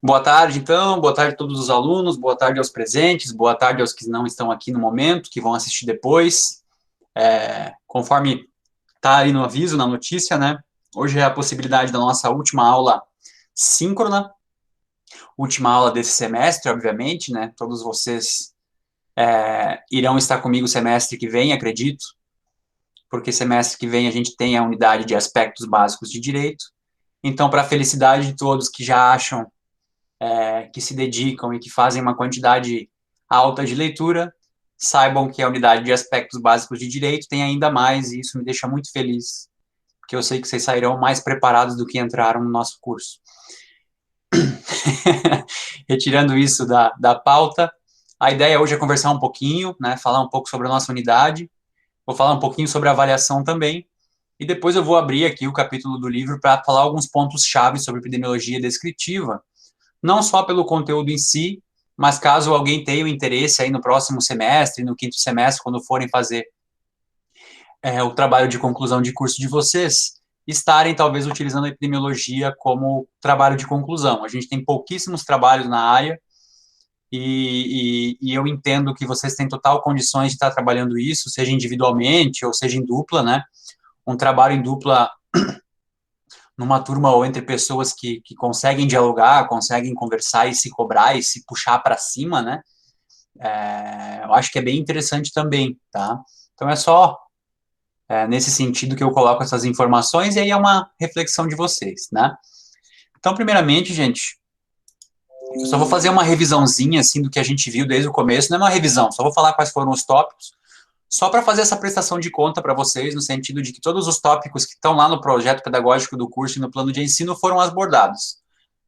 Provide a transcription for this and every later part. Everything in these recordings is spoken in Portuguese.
Boa tarde, então. Boa tarde a todos os alunos, boa tarde aos presentes, boa tarde aos que não estão aqui no momento, que vão assistir depois. Conforme está aí no aviso, na notícia, né? Hoje é a possibilidade da nossa última aula síncrona, última aula desse semestre, obviamente, né? Todos vocês irão estar comigo semestre que vem, acredito, porque semestre que vem a gente tem a unidade de aspectos básicos de direito. Então, para a felicidade de todos que já acham que se dedicam e que fazem uma quantidade alta de leitura, saibam que a unidade de aspectos básicos de direito tem ainda mais, e isso me deixa muito feliz, porque eu sei que vocês sairão mais preparados do que entraram no nosso curso. Retirando isso da pauta, a ideia hoje é conversar um pouquinho, né, falar um pouco sobre a nossa unidade, vou falar um pouquinho sobre a avaliação também, e depois eu vou abrir aqui o capítulo do livro para falar alguns pontos-chave sobre epidemiologia descritiva, não só pelo conteúdo em si, mas caso alguém tenha um interesse aí no próximo semestre, no quinto semestre, quando forem fazer o trabalho de conclusão de curso de vocês, estarem talvez utilizando a epidemiologia como trabalho de conclusão. A gente tem pouquíssimos trabalhos na área e eu entendo que vocês têm total condições de estar trabalhando isso, seja individualmente ou seja em dupla, né? Um trabalho em dupla numa turma ou entre pessoas que conseguem dialogar, conseguem conversar e se cobrar e se puxar para cima, né? Eu acho que é bem interessante também, tá? Então é só nesse sentido que eu coloco essas informações e aí é uma reflexão de vocês, né? Então, primeiramente, gente, eu só vou fazer uma revisãozinha, assim, do que a gente viu desde o começo, não é uma revisão, só vou falar quais foram os tópicos, só para fazer essa prestação de conta para vocês, no sentido de que todos os tópicos que estão lá no projeto pedagógico do curso e no plano de ensino foram abordados.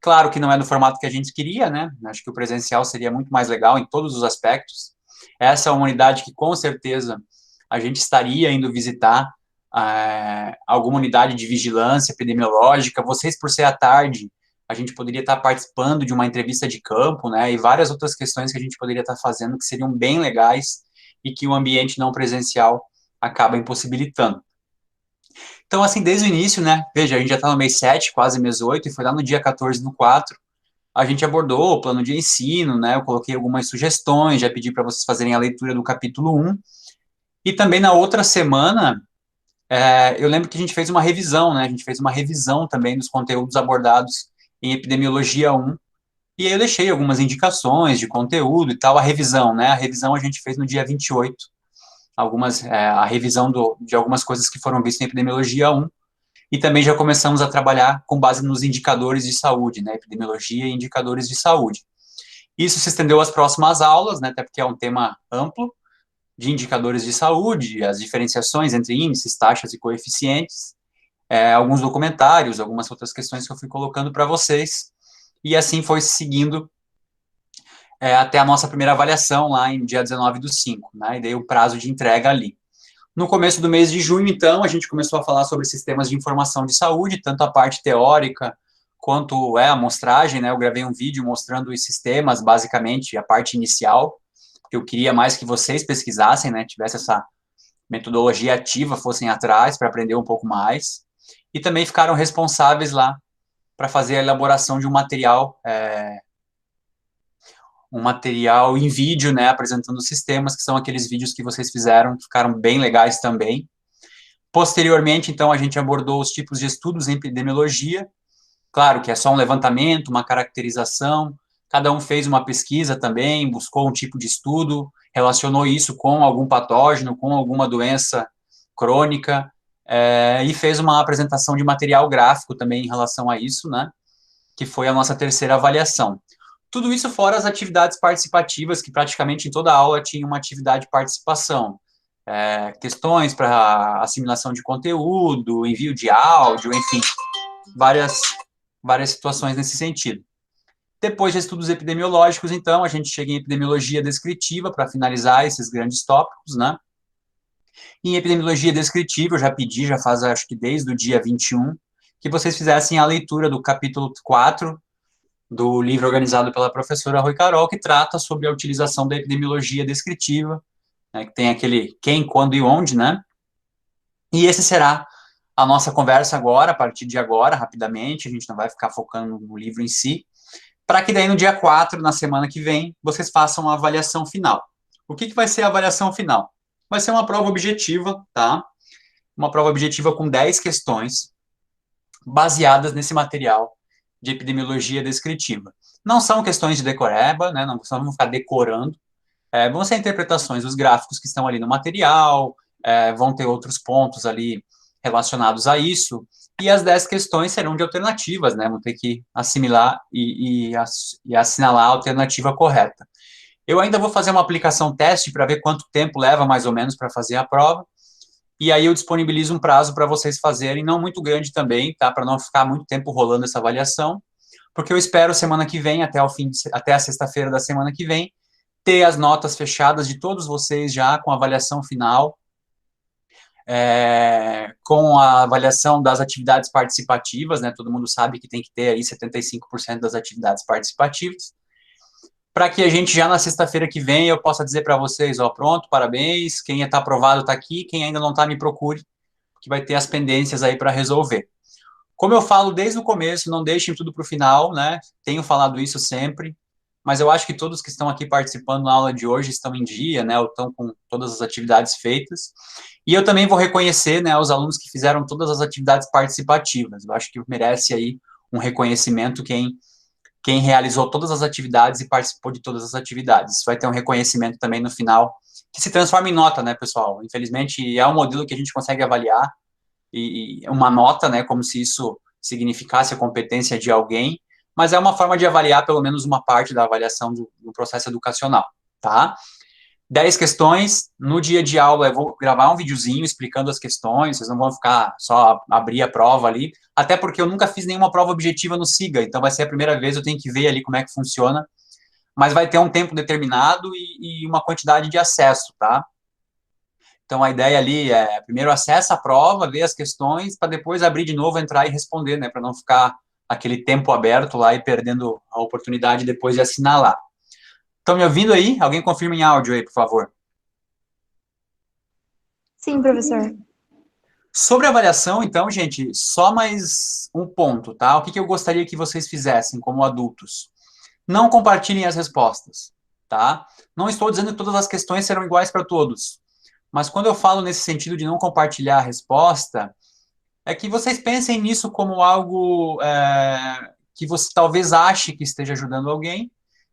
Claro que não é no formato que a gente queria, né? Acho que o presencial seria muito mais legal em todos os aspectos. Essa é uma unidade que, com certeza, a gente estaria indo visitar alguma unidade de vigilância epidemiológica. Vocês, por ser à tarde, a gente poderia estar participando de uma entrevista de campo, né? E várias outras questões que a gente poderia estar fazendo que seriam bem legais e que o ambiente não presencial acaba impossibilitando. Então, assim, desde o início, né, veja, a gente já está no mês 7, quase mês 8, e foi lá no dia 14 do 4, a gente abordou o plano de ensino, né, eu coloquei algumas sugestões, já pedi para vocês fazerem a leitura do capítulo 1, e também na outra semana, eu lembro que a gente fez uma revisão, né, a gente fez uma revisão também dos conteúdos abordados em Epidemiologia 1, e aí eu deixei algumas indicações de conteúdo e tal, a revisão, né, a revisão a gente fez no dia 28, a revisão de algumas coisas que foram vistas em Epidemiologia 1, e também já começamos a trabalhar com base nos indicadores de saúde, né, epidemiologia e indicadores de saúde. Isso se estendeu às próximas aulas, né, até porque é um tema amplo, de indicadores de saúde, as diferenciações entre índices, taxas e coeficientes, alguns documentários, algumas outras questões que eu fui colocando para vocês, e assim foi seguindo até a nossa primeira avaliação lá em dia 19/5, né, e daí o prazo de entrega ali. No começo do mês de junho, então, a gente começou a falar sobre sistemas de informação de saúde, tanto a parte teórica quanto a amostragem, né? Eu gravei um vídeo mostrando os sistemas, basicamente, a parte inicial, porque eu queria mais que vocês pesquisassem, né? Tivesse essa metodologia ativa, fossem atrás para aprender um pouco mais. E também ficaram responsáveis lá para fazer a elaboração de um material em vídeo, né, apresentando os sistemas, que são aqueles vídeos que vocês fizeram, que ficaram bem legais também. Posteriormente, então, a gente abordou os tipos de estudos em epidemiologia, claro que é só um levantamento, uma caracterização, cada um fez uma pesquisa também, buscou um tipo de estudo, relacionou isso com algum patógeno, com alguma doença crônica, e fez uma apresentação de material gráfico também em relação a isso, né, que foi a nossa terceira avaliação. Tudo isso fora as atividades participativas, que praticamente em toda a aula tinha uma atividade de participação. Questões para assimilação de conteúdo, envio de áudio, enfim, várias situações nesse sentido. Depois de estudos epidemiológicos, então, a gente chega em epidemiologia descritiva para finalizar esses grandes tópicos, né? Em epidemiologia descritiva, eu já pedi, já faz, acho que desde o dia 21, que vocês fizessem a leitura do capítulo 4 do livro organizado pela professora Rui Carol, que trata sobre a utilização da epidemiologia descritiva, né, que tem aquele quem, quando e onde, né? E esse será a nossa conversa agora, a partir de agora, rapidamente, a gente não vai ficar focando no livro em si, para que daí no dia 4, na semana que vem, vocês façam a avaliação final. O que vai ser a avaliação final? Vai ser uma prova objetiva, tá? Uma prova objetiva com 10 questões baseadas nesse material de epidemiologia descritiva. Não são questões de decoreba, né? Não vamos ficar decorando. Vão ser interpretações dos gráficos que estão ali no material, vão ter outros pontos ali relacionados a isso, e as 10 questões serão de alternativas, né? Vão ter que assimilar e assinalar a alternativa correta. Eu ainda vou fazer uma aplicação teste para ver quanto tempo leva mais ou menos para fazer a prova, e aí eu disponibilizo um prazo para vocês fazerem, não muito grande também, tá? Para não ficar muito tempo rolando essa avaliação, porque eu espero semana que vem, até a sexta-feira da semana que vem, ter as notas fechadas de todos vocês já com a avaliação final, com a avaliação das atividades participativas, né? Todo mundo sabe que tem que ter aí 75% das atividades participativas, para que a gente já na sexta-feira que vem eu possa dizer para vocês, ó, pronto, parabéns, quem está aprovado está aqui, quem ainda não está, me procure, que vai ter as pendências aí para resolver. Como eu falo desde o começo, não deixem tudo para o final, né? Tenho falado isso sempre, mas eu acho que todos que estão aqui participando na aula de hoje estão em dia, né? Ou estão com todas as atividades feitas. E eu também vou reconhecer, né, os alunos que fizeram todas as atividades participativas. Eu acho que merece aí um reconhecimento quem realizou todas as atividades e participou de todas as atividades. Vai ter um reconhecimento também no final, que se transforma em nota, né, pessoal? Infelizmente, é um modelo que a gente consegue avaliar, e uma nota, né, como se isso significasse a competência de alguém, mas é uma forma de avaliar pelo menos uma parte da avaliação do processo educacional, tá? 10 questões, no dia de aula eu vou gravar um videozinho explicando as questões, vocês não vão ficar só abrir a prova ali, até porque eu nunca fiz nenhuma prova objetiva no SIGA, então vai ser a primeira vez, eu tenho que ver ali como é que funciona, mas vai ter um tempo determinado e uma quantidade de acesso, tá? Então, a ideia ali é, primeiro acessa a prova, vê as questões, para depois abrir de novo, entrar e responder, né, para não ficar aquele tempo aberto lá e perdendo a oportunidade depois de assinalar. Estão me ouvindo aí? Alguém confirma em áudio aí, por favor. Sim, professor. Sobre a avaliação, então, gente, só mais um ponto, tá? O que eu gostaria que vocês fizessem como adultos? Não compartilhem as respostas, tá? Não estou dizendo que todas as questões serão iguais para todos, mas quando eu falo nesse sentido de não compartilhar a resposta, é que vocês pensem nisso como algo que você talvez ache que esteja ajudando alguém,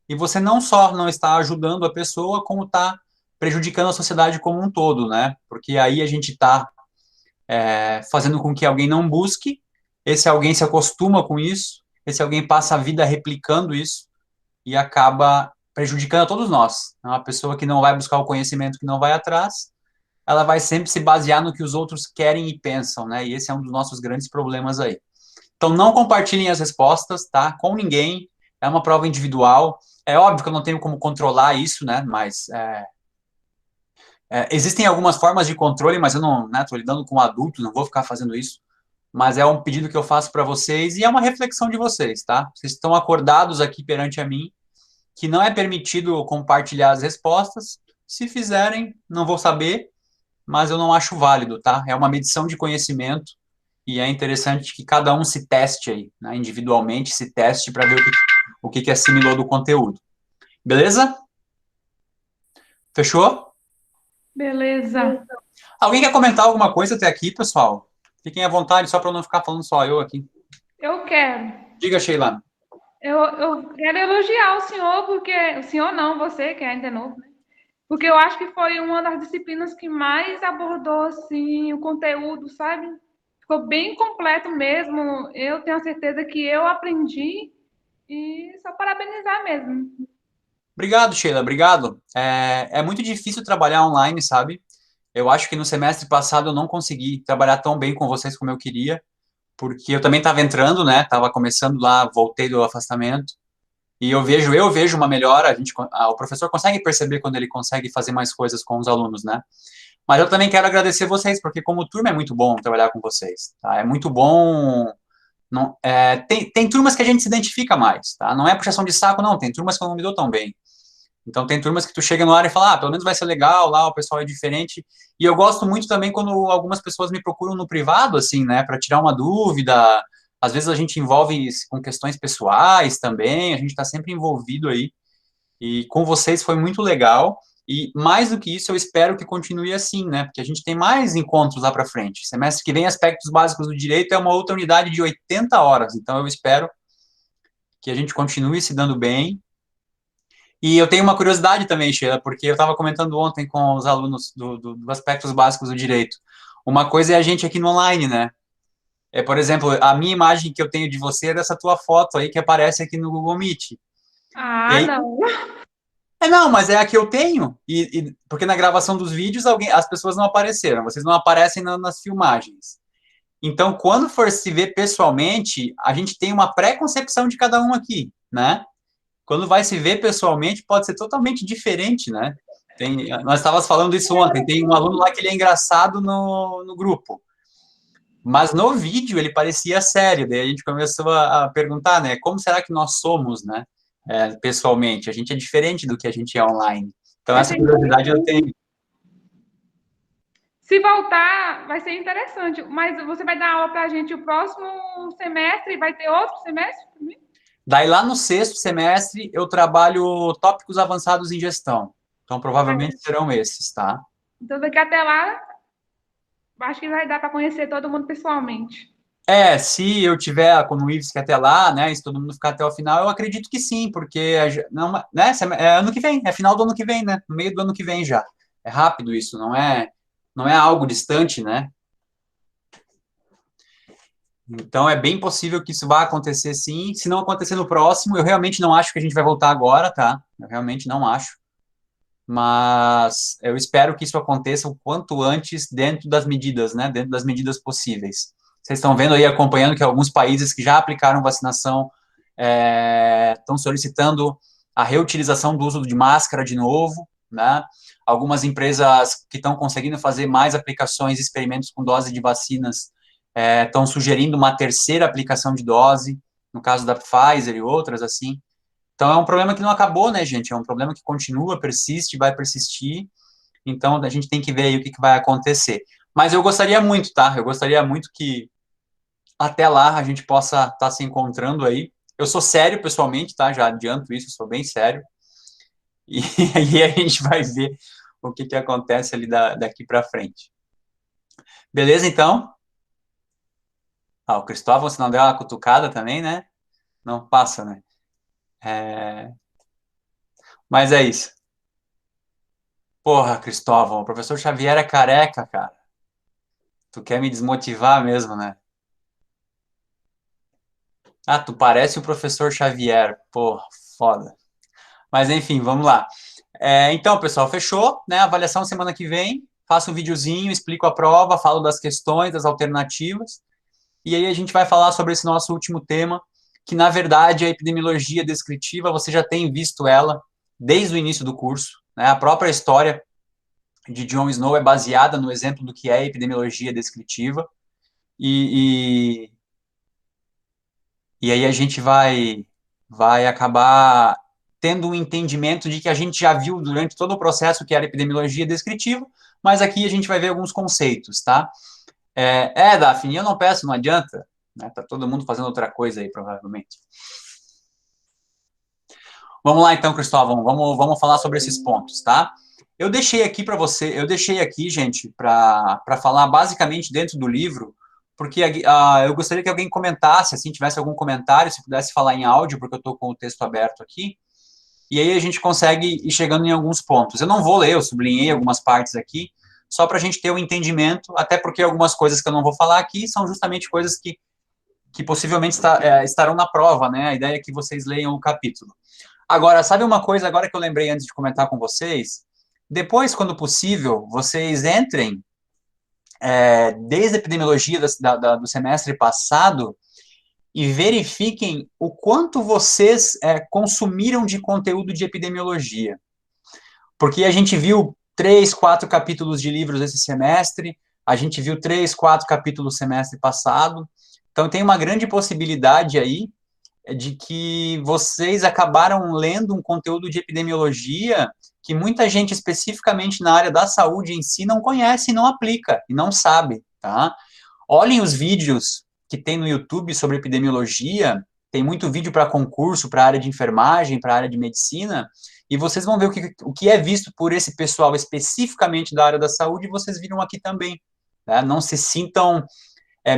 e você não só não está ajudando a pessoa, como está prejudicando a sociedade como um todo, né? Porque aí a gente está fazendo com que alguém não busque, esse alguém se acostuma com isso, esse alguém passa a vida replicando isso e acaba prejudicando a todos nós. É uma pessoa que não vai buscar o conhecimento, que não vai atrás, ela vai sempre se basear no que os outros querem e pensam, né? E esse é um dos nossos grandes problemas aí. Então, não compartilhem as respostas, tá? Com ninguém. É uma prova individual. É óbvio que eu não tenho como controlar isso, né? Mas existem algumas formas de controle, mas eu não, né? Tô lidando com adultos, não vou ficar fazendo isso. Mas é um pedido que eu faço para vocês e é uma reflexão de vocês, tá? Vocês estão acordados aqui perante a mim que não é permitido compartilhar as respostas. Se fizerem, não vou saber, mas eu não acho válido, tá? É uma medição de conhecimento e é interessante que cada um se teste aí, né? Individualmente se teste para ver o que assimilou do conteúdo. Beleza? Fechou? Beleza. Alguém quer comentar alguma coisa até aqui, pessoal? Fiquem à vontade, só para não ficar falando só eu aqui. Eu quero. Diga, Sheila. Eu quero elogiar o senhor, porque... O senhor não, você, que ainda é novo, né? Porque eu acho que foi uma das disciplinas que mais abordou, assim, o conteúdo, sabe? Ficou bem completo mesmo. Eu tenho certeza que eu aprendi e só parabenizar mesmo. Obrigado, Sheila, obrigado. É muito difícil trabalhar online, sabe? Eu acho que no semestre passado eu não consegui trabalhar tão bem com vocês como eu queria, porque eu também estava entrando, né? Estava começando lá, voltei do afastamento, e eu vejo uma melhora, o professor consegue perceber quando ele consegue fazer mais coisas com os alunos, né? Mas eu também quero agradecer vocês, porque como turma é muito bom trabalhar com vocês, tá? É muito bom. Não, tem turmas que a gente se identifica mais, tá? Não é puxação de saco, não. Tem turmas que eu não me dou tão bem. Então, tem turmas que tu chega no ar e fala, pelo menos vai ser legal, lá o pessoal é diferente. E eu gosto muito também quando algumas pessoas me procuram no privado, assim, né, para tirar uma dúvida, Às vezes a gente envolve com questões pessoais também, a gente está sempre envolvido aí. E com vocês foi muito legal. E mais do que isso, eu espero que continue assim, né? Porque a gente tem mais encontros lá para frente. Semestre que vem, Aspectos Básicos do Direito é uma outra unidade de 80 horas. Então, eu espero que a gente continue se dando bem. E eu tenho uma curiosidade também, Sheila, porque eu estava comentando ontem com os alunos do Aspectos Básicos do Direito. Uma coisa é a gente aqui no online, né? Por exemplo, a minha imagem que eu tenho de você é dessa tua foto aí que aparece aqui no Google Meet. E Ah, aí, não. não, mas é a que eu tenho. Porque na gravação dos vídeos as pessoas não apareceram, vocês não aparecem nas filmagens. Então, quando for se ver pessoalmente, a gente tem uma pré-concepção de cada um aqui, né? Quando vai se ver pessoalmente, pode ser totalmente diferente, né? Nós estávamos falando isso ontem, tem um aluno lá que ele é engraçado no grupo, mas no vídeo ele parecia sério, daí a gente começou a perguntar, né, como será que nós somos, né, pessoalmente? A gente é diferente do que a gente é online. Então, essa curiosidade eu tenho. Se voltar, vai ser interessante. Mas você vai dar aula para a gente o próximo semestre? Vai ter outro semestre? Daí, lá no 6º semestre, eu trabalho tópicos avançados em gestão. Então, provavelmente serão esses, tá? Então, daqui até lá, acho que vai dar para conhecer todo mundo pessoalmente. Se eu tiver com o IFSC até lá, né, se todo mundo ficar até o final, eu acredito que sim, porque não, né, é ano que vem, é final do ano que vem, né, no meio do ano que vem já. É rápido isso, não é algo distante, né? Então, é bem possível que isso vá acontecer sim. Se não acontecer no próximo, eu realmente não acho que a gente vai voltar agora, tá? Eu realmente não acho. Mas eu espero que isso aconteça o quanto antes dentro das medidas, né? Dentro das medidas possíveis. Vocês estão vendo aí, acompanhando que alguns países que já aplicaram vacinação estão solicitando a reutilização do uso de máscara de novo, né? Algumas empresas que estão conseguindo fazer mais aplicações, experimentos com dose de vacinas, estão sugerindo uma terceira aplicação de dose, no caso da Pfizer e outras assim. Então, é um problema que não acabou, né, gente? É um problema que continua, persiste, vai persistir. Então, a gente tem que ver aí o que vai acontecer. Mas eu gostaria muito, tá? Eu gostaria muito que até lá a gente possa estar se encontrando aí. Eu sou sério pessoalmente, tá? Já adianto isso, sou bem sério. E aí a gente vai ver o que acontece ali daqui para frente. Beleza, então? O Cristóvão, você não deu uma cutucada também, né? Não passa, né? Mas é isso. Porra, Cristóvão, o professor Xavier é careca, cara. Tu quer me desmotivar mesmo, né? Tu parece o professor Xavier. Porra, foda. Mas enfim, vamos lá. Então, pessoal, fechou, né? Avaliação semana que vem. Faço um videozinho, explico a prova, falo das questões, das alternativas. E aí a gente vai falar sobre esse nosso último tema, que na verdade a epidemiologia descritiva, você já tem visto ela desde o início do curso, né? A própria história de John Snow é baseada no exemplo do que é epidemiologia descritiva. E aí a gente vai acabar tendo um entendimento de que a gente já viu durante todo o processo que era epidemiologia descritiva, mas aqui a gente vai ver alguns conceitos, tá? Daphne, eu não peço, não adianta, né? Tá todo mundo fazendo outra coisa aí, provavelmente. Vamos lá, então, Cristóvão, vamos falar sobre esses pontos, tá? Eu deixei aqui, gente, para falar basicamente dentro do livro, porque eu gostaria que alguém comentasse, assim, tivesse algum comentário, se pudesse falar em áudio, porque eu estou com o texto aberto aqui, e aí a gente consegue ir chegando em alguns pontos. Eu não vou ler, eu sublinhei algumas partes aqui, só para a gente ter um entendimento, até porque algumas coisas que eu não vou falar aqui são justamente coisas que possivelmente estarão na prova, né? A ideia é que vocês leiam o capítulo. Agora, sabe uma coisa agora que eu lembrei antes de comentar com vocês? Depois, quando possível, vocês entrem desde a epidemiologia do semestre passado e verifiquem o quanto vocês consumiram de conteúdo de epidemiologia. Porque a gente viu 3, 4 capítulos de livros esse semestre, a gente viu 3, 4 capítulos semestre passado, então tem uma grande possibilidade aí de que vocês acabaram lendo um conteúdo de epidemiologia que muita gente, especificamente na área da saúde em si, não conhece e não aplica, e não sabe, tá? Olhem os vídeos que tem no YouTube sobre epidemiologia, tem muito vídeo para concurso, para a área de enfermagem, para a área de medicina, e vocês vão ver o que é visto por esse pessoal especificamente da área da saúde, e vocês viram aqui também. Né? Não se sintam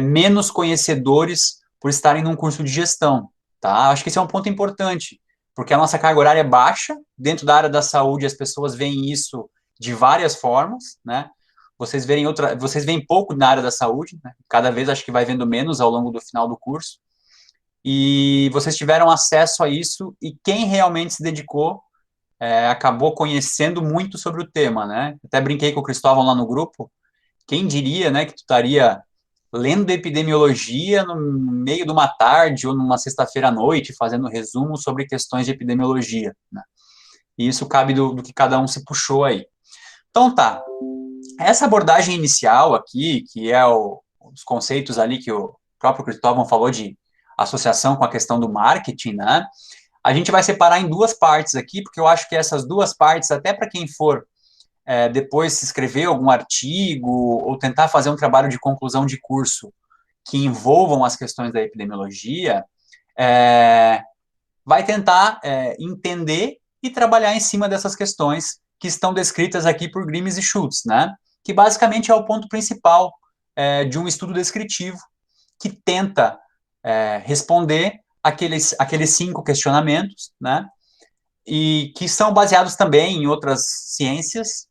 menos conhecedores por estarem num curso de gestão. Tá? Acho que esse é um ponto importante, porque a nossa carga horária é baixa, dentro da área da saúde as pessoas veem isso de várias formas, né? Vocês veem pouco na área da saúde, né? Cada vez acho que vai vendo menos ao longo do final do curso, e vocês tiveram acesso a isso, e quem realmente se dedicou acabou conhecendo muito sobre o tema, né? Até brinquei com o Cristóvão lá no grupo, quem diria, né, que tu estaria lendo epidemiologia no meio de uma tarde ou numa sexta-feira à noite, fazendo resumo sobre questões de epidemiologia, né? E isso cabe do que cada um se puxou aí. Então tá, essa abordagem inicial aqui, que é os conceitos ali que o próprio Cristóvão falou de associação com a questão do marketing, né? A gente vai separar em duas partes aqui, porque eu acho que essas duas partes, até para quem for depois se escrever algum artigo ou tentar fazer um trabalho de conclusão de curso que envolvam as questões da epidemiologia, vai tentar entender e trabalhar em cima dessas questões que estão descritas aqui por Grimes e Schultz, né? Que basicamente é o ponto principal de um estudo descritivo que tenta responder aqueles 5 questionamentos, né? E que são baseados também em outras ciências.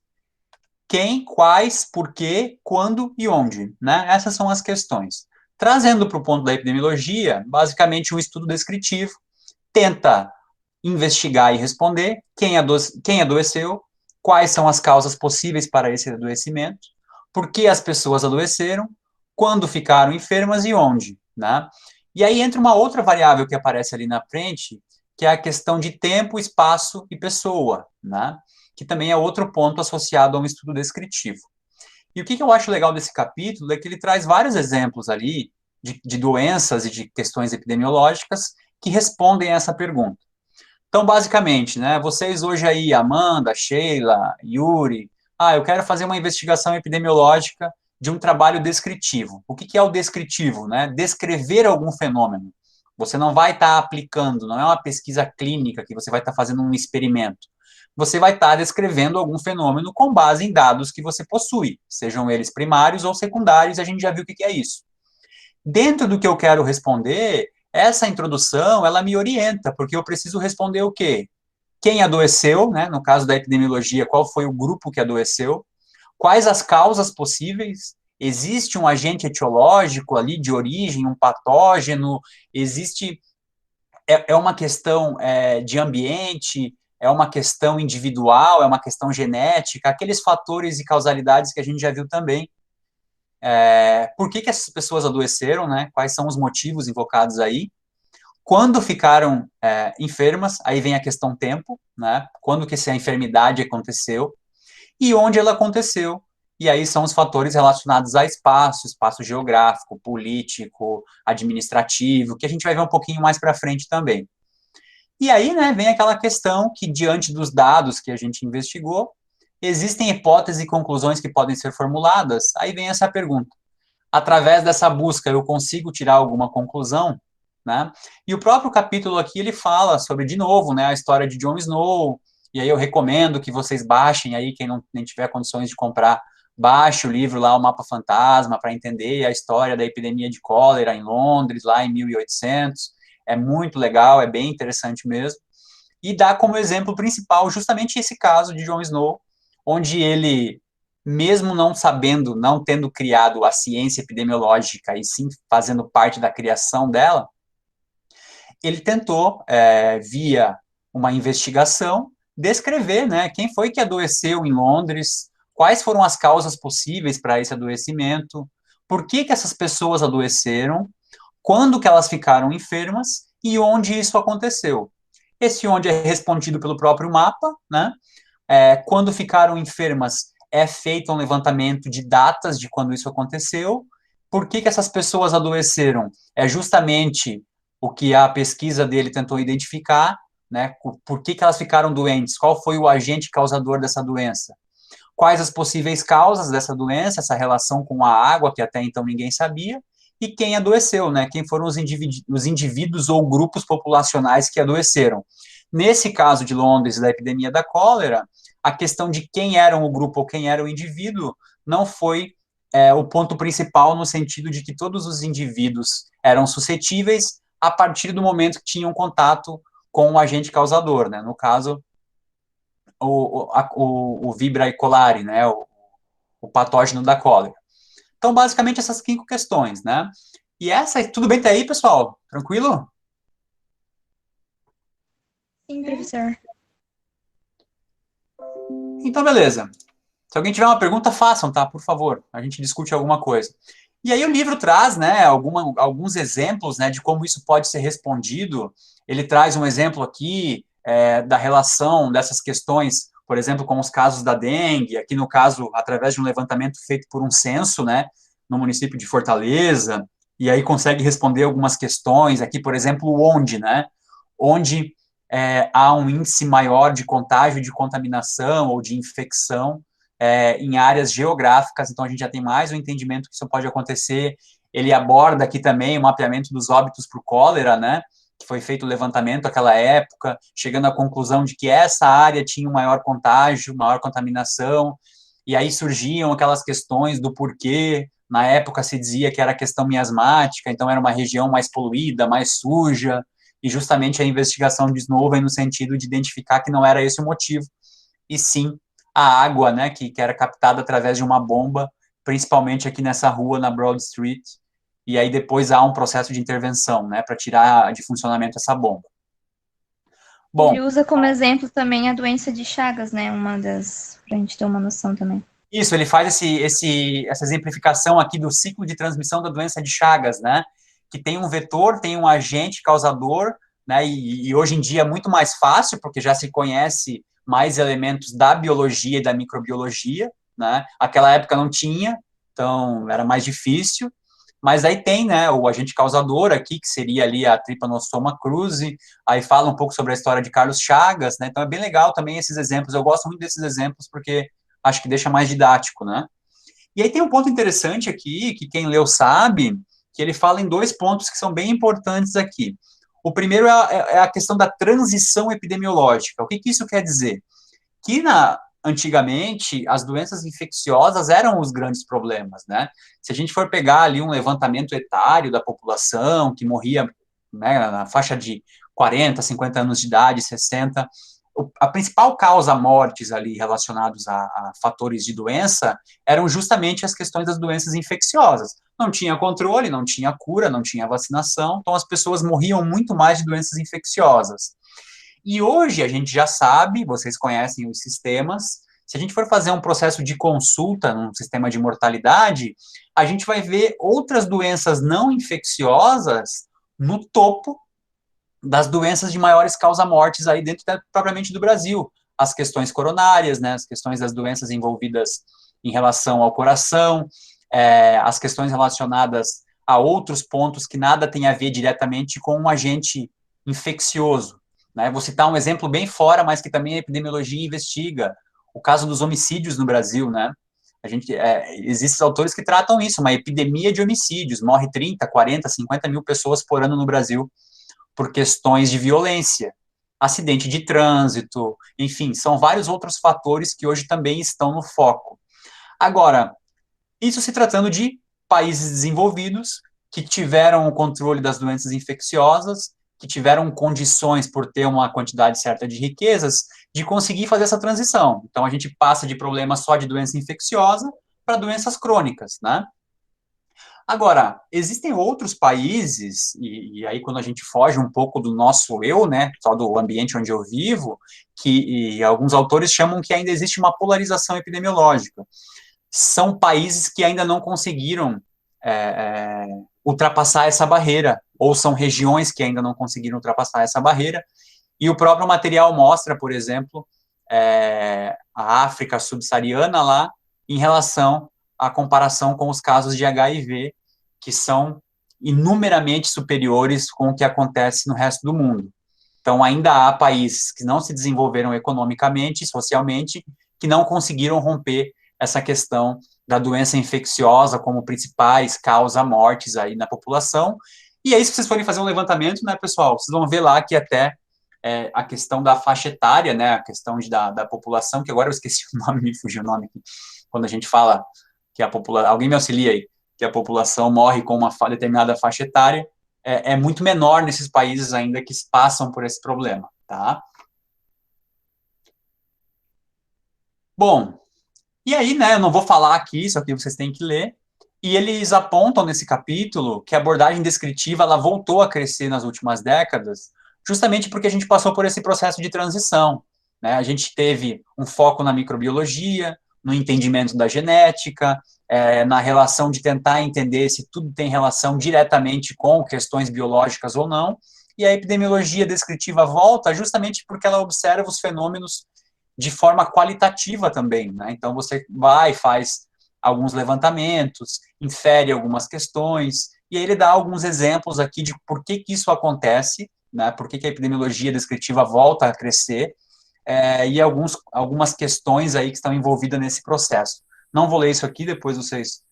Quem, quais, por quê, quando e onde, né? Essas são as questões. Trazendo para o ponto da epidemiologia, basicamente um estudo descritivo tenta investigar e responder quem adoeceu, quais são as causas possíveis para esse adoecimento, por que as pessoas adoeceram, quando ficaram enfermas e onde, né? E aí entra uma outra variável que aparece ali na frente, que é a questão de tempo, espaço e pessoa, né? Que também é outro ponto associado a um estudo descritivo. E o que eu acho legal desse capítulo é que ele traz vários exemplos ali de doenças e de questões epidemiológicas que respondem a essa pergunta. Então, basicamente, né, vocês hoje aí, Amanda, Sheila, Yuri, eu quero fazer uma investigação epidemiológica de um trabalho descritivo. O que é o descritivo? Né? Descrever algum fenômeno. Você não vai estar aplicando, não é uma pesquisa clínica que você vai estar fazendo um experimento. Você vai estar descrevendo algum fenômeno com base em dados que você possui, sejam eles primários ou secundários, a gente já viu o que é isso. Dentro do que eu quero responder, essa introdução, ela me orienta, porque eu preciso responder o quê? Quem adoeceu, né? No caso da epidemiologia, qual foi o grupo que adoeceu? Quais as causas possíveis? Existe um agente etiológico ali de origem, um patógeno? Existe... É uma questão de ambiente? É uma questão individual? É uma questão genética? Aqueles fatores e causalidades que a gente já viu também. Por que essas pessoas adoeceram, né? Quais são os motivos invocados aí? Quando ficaram enfermas, aí vem a questão tempo, né? Quando que essa enfermidade aconteceu e onde ela aconteceu. E aí são os fatores relacionados a espaço geográfico, político, administrativo, que a gente vai ver um pouquinho mais para frente também. E aí, né, vem aquela questão que, diante dos dados que a gente investigou, existem hipóteses e conclusões que podem ser formuladas. Aí vem essa pergunta. Através dessa busca, eu consigo tirar alguma conclusão? Né? E o próprio capítulo aqui, ele fala sobre, de novo, né, a história de Jon Snow, e aí eu recomendo que vocês baixem aí, quem não nem tiver condições de comprar, baixe o livro lá, O Mapa Fantasma, para entender a história da epidemia de cólera em Londres, lá em 1800, é muito legal, é bem interessante mesmo, e dá como exemplo principal justamente esse caso de Jon Snow, onde ele, mesmo não sabendo, não tendo criado a ciência epidemiológica e sim fazendo parte da criação dela, ele tentou, via uma investigação, descrever, né, quem foi que adoeceu em Londres, quais foram as causas possíveis para esse adoecimento, por que essas pessoas adoeceram, quando que elas ficaram enfermas e onde isso aconteceu. Esse onde é respondido pelo próprio mapa, né, quando ficaram enfermas é feito um levantamento de datas de quando isso aconteceu, por que essas pessoas adoeceram, é justamente o que a pesquisa dele tentou identificar, né, por que elas ficaram doentes, qual foi o agente causador dessa doença, quais as possíveis causas dessa doença, essa relação com a água, que até então ninguém sabia, e quem adoeceu, né? Quem foram os indivíduos ou grupos populacionais que adoeceram. Nesse caso de Londres, da epidemia da cólera, a questão de quem era o grupo ou quem era o indivíduo não foi o ponto principal, no sentido de que todos os indivíduos eram suscetíveis a partir do momento que tinham contato com o agente causador, né? No caso, o Vibrio cholerae, né? O patógeno da cólera. Então, basicamente, essas 5 questões, né? E tudo bem até aí, pessoal? Tranquilo? Sim, professor. Então, beleza. Se alguém tiver uma pergunta, façam, tá? Por favor, a gente discute alguma coisa. E aí o livro traz, né, alguns exemplos, né, de como isso pode ser respondido. Ele traz um exemplo aqui da relação dessas questões, por exemplo, com os casos da dengue, aqui no caso, através de um levantamento feito por um censo, né, no município de Fortaleza, e aí consegue responder algumas questões, aqui, por exemplo, onde, né, onde há um índice maior de contágio, de contaminação ou de infecção, em áreas geográficas, então a gente já tem mais um entendimento que isso pode acontecer. Ele aborda aqui também o mapeamento dos óbitos por cólera, né, que foi feito o levantamento naquela época, chegando à conclusão de que essa área tinha um maior contágio, maior contaminação, e aí surgiam aquelas questões do porquê. Na época se dizia que era questão miasmática, então era uma região mais poluída, mais suja, e justamente a investigação de novo no sentido de identificar que não era esse o motivo, e sim a água, né, que era captada através de uma bomba, principalmente aqui nessa rua, na Broad Street, e aí depois há um processo de intervenção, né, para tirar de funcionamento essa bomba. Bom, ele usa como exemplo também a doença de Chagas, né, pra gente ter uma noção também. Isso, ele faz essa exemplificação aqui do ciclo de transmissão da doença de Chagas, né, que tem um vetor, tem um agente causador, né, e hoje em dia é muito mais fácil, porque já se conhece mais elementos da biologia e da microbiologia, né? Aquela época não tinha, então era mais difícil, mas aí tem, né, o agente causador aqui, que seria ali a Trypanosoma cruzi, aí fala um pouco sobre a história de Carlos Chagas, né, então é bem legal também esses exemplos, eu gosto muito desses exemplos, porque acho que deixa mais didático, né. E aí tem um ponto interessante aqui, que quem leu sabe, que ele fala em 2 pontos que são bem importantes aqui. O primeiro é a questão da transição epidemiológica. O que isso quer dizer? Que antigamente as doenças infecciosas eram os grandes problemas, né? Se a gente for pegar ali um levantamento etário da população que morria, né, na faixa de 40, 50 anos de idade, 60, a principal causa mortes ali relacionados a fatores de doença eram justamente as questões das doenças infecciosas. Não tinha controle, não tinha cura, não tinha vacinação, então as pessoas morriam muito mais de doenças infecciosas. E hoje a gente já sabe, vocês conhecem os sistemas, se a gente for fazer um processo de consulta num sistema de mortalidade, a gente vai ver outras doenças não infecciosas no topo das doenças de maiores causa-mortes aí dentro propriamente do Brasil. As questões coronárias, né, as questões das doenças envolvidas em relação ao coração, as questões relacionadas a outros pontos que nada tem a ver diretamente com um agente infeccioso, né. Vou citar um exemplo bem fora, mas que também a epidemiologia investiga, o caso dos homicídios no Brasil, né. Existem autores que tratam isso, uma epidemia de homicídios, morre 30, 40, 50 mil pessoas por ano no Brasil, por questões de violência, acidente de trânsito, enfim, são vários outros fatores que hoje também estão no foco. Agora, isso se tratando de países desenvolvidos que tiveram o controle das doenças infecciosas, que tiveram condições, por ter uma quantidade certa de riquezas, de conseguir fazer essa transição. Então, a gente passa de problemas só de doença infecciosa para doenças crônicas, né? Agora, existem outros países, e aí quando a gente foge um pouco do nosso eu, né, só do ambiente onde eu vivo, que alguns autores chamam que ainda existe uma polarização epidemiológica. São países que ainda não conseguiram ultrapassar essa barreira, ou são regiões que ainda não conseguiram ultrapassar essa barreira, e o próprio material mostra, por exemplo, a África subsaariana lá, em relação à comparação com os casos de HIV, que são inumeramente superiores com o que acontece no resto do mundo. Então, ainda há países que não se desenvolveram economicamente, socialmente, que não conseguiram romper essa questão da doença infecciosa como principais causas mortes aí na população. E aí, se vocês forem fazer um levantamento, né, pessoal, vocês vão ver lá que até a questão da faixa etária, né, a questão da população, que agora eu esqueci o nome, me fugiu o nome aqui, quando a gente fala que a população, alguém me auxilia aí, que a população morre com uma determinada faixa etária, é muito menor nesses países ainda que passam por esse problema, tá? Bom, e aí, né, eu não vou falar aqui, isso aqui vocês têm que ler, e eles apontam nesse capítulo que a abordagem descritiva, ela voltou a crescer nas últimas décadas, justamente porque a gente passou por esse processo de transição, né, a gente teve um foco na microbiologia, no entendimento da genética, na relação de tentar entender se tudo tem relação diretamente com questões biológicas ou não, e a epidemiologia descritiva volta justamente porque ela observa os fenômenos de forma qualitativa também, né? Então você vai, faz alguns levantamentos, infere algumas questões, e aí ele dá alguns exemplos aqui de por que isso acontece, né? Por que a epidemiologia descritiva volta a crescer, e algumas questões aí que estão envolvidas nesse processo. Não vou ler isso aqui, depois vocês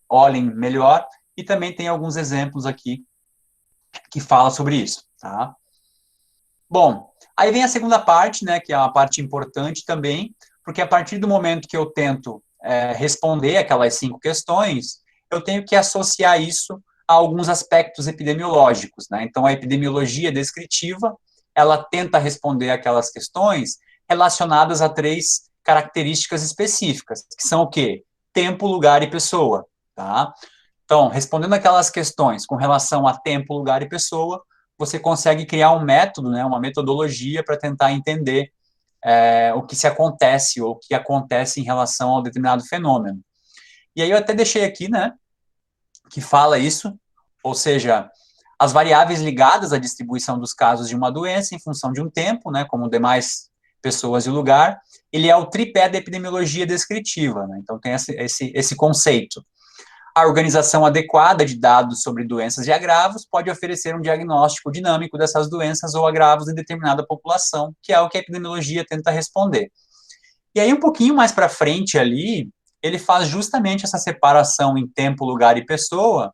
olhem melhor, e também tem alguns exemplos aqui que fala sobre isso, tá? Bom, aí vem a segunda parte, né, que é uma parte importante também, porque a partir do momento que eu tento responder aquelas 5 questões, eu tenho que associar isso a alguns aspectos epidemiológicos, né? Então, a epidemiologia descritiva, ela tenta responder aquelas questões relacionadas a 3 características específicas, que são o quê? Tempo, lugar e pessoa, tá? Então, respondendo aquelas questões com relação a tempo, lugar e pessoa, você consegue criar um método, né, uma metodologia para tentar entender o que se acontece ou o que acontece em relação ao determinado fenômeno. E aí eu até deixei aqui, né, que fala isso, ou seja, as variáveis ligadas à distribuição dos casos de uma doença em função de um tempo, né, como demais pessoas e lugar, ele é o tripé da epidemiologia descritiva, né, então tem esse conceito. A organização adequada de dados sobre doenças e agravos pode oferecer um diagnóstico dinâmico dessas doenças ou agravos em determinada população, que é o que a epidemiologia tenta responder. E aí, um pouquinho mais para frente ali, ele faz justamente essa separação em tempo, lugar e pessoa,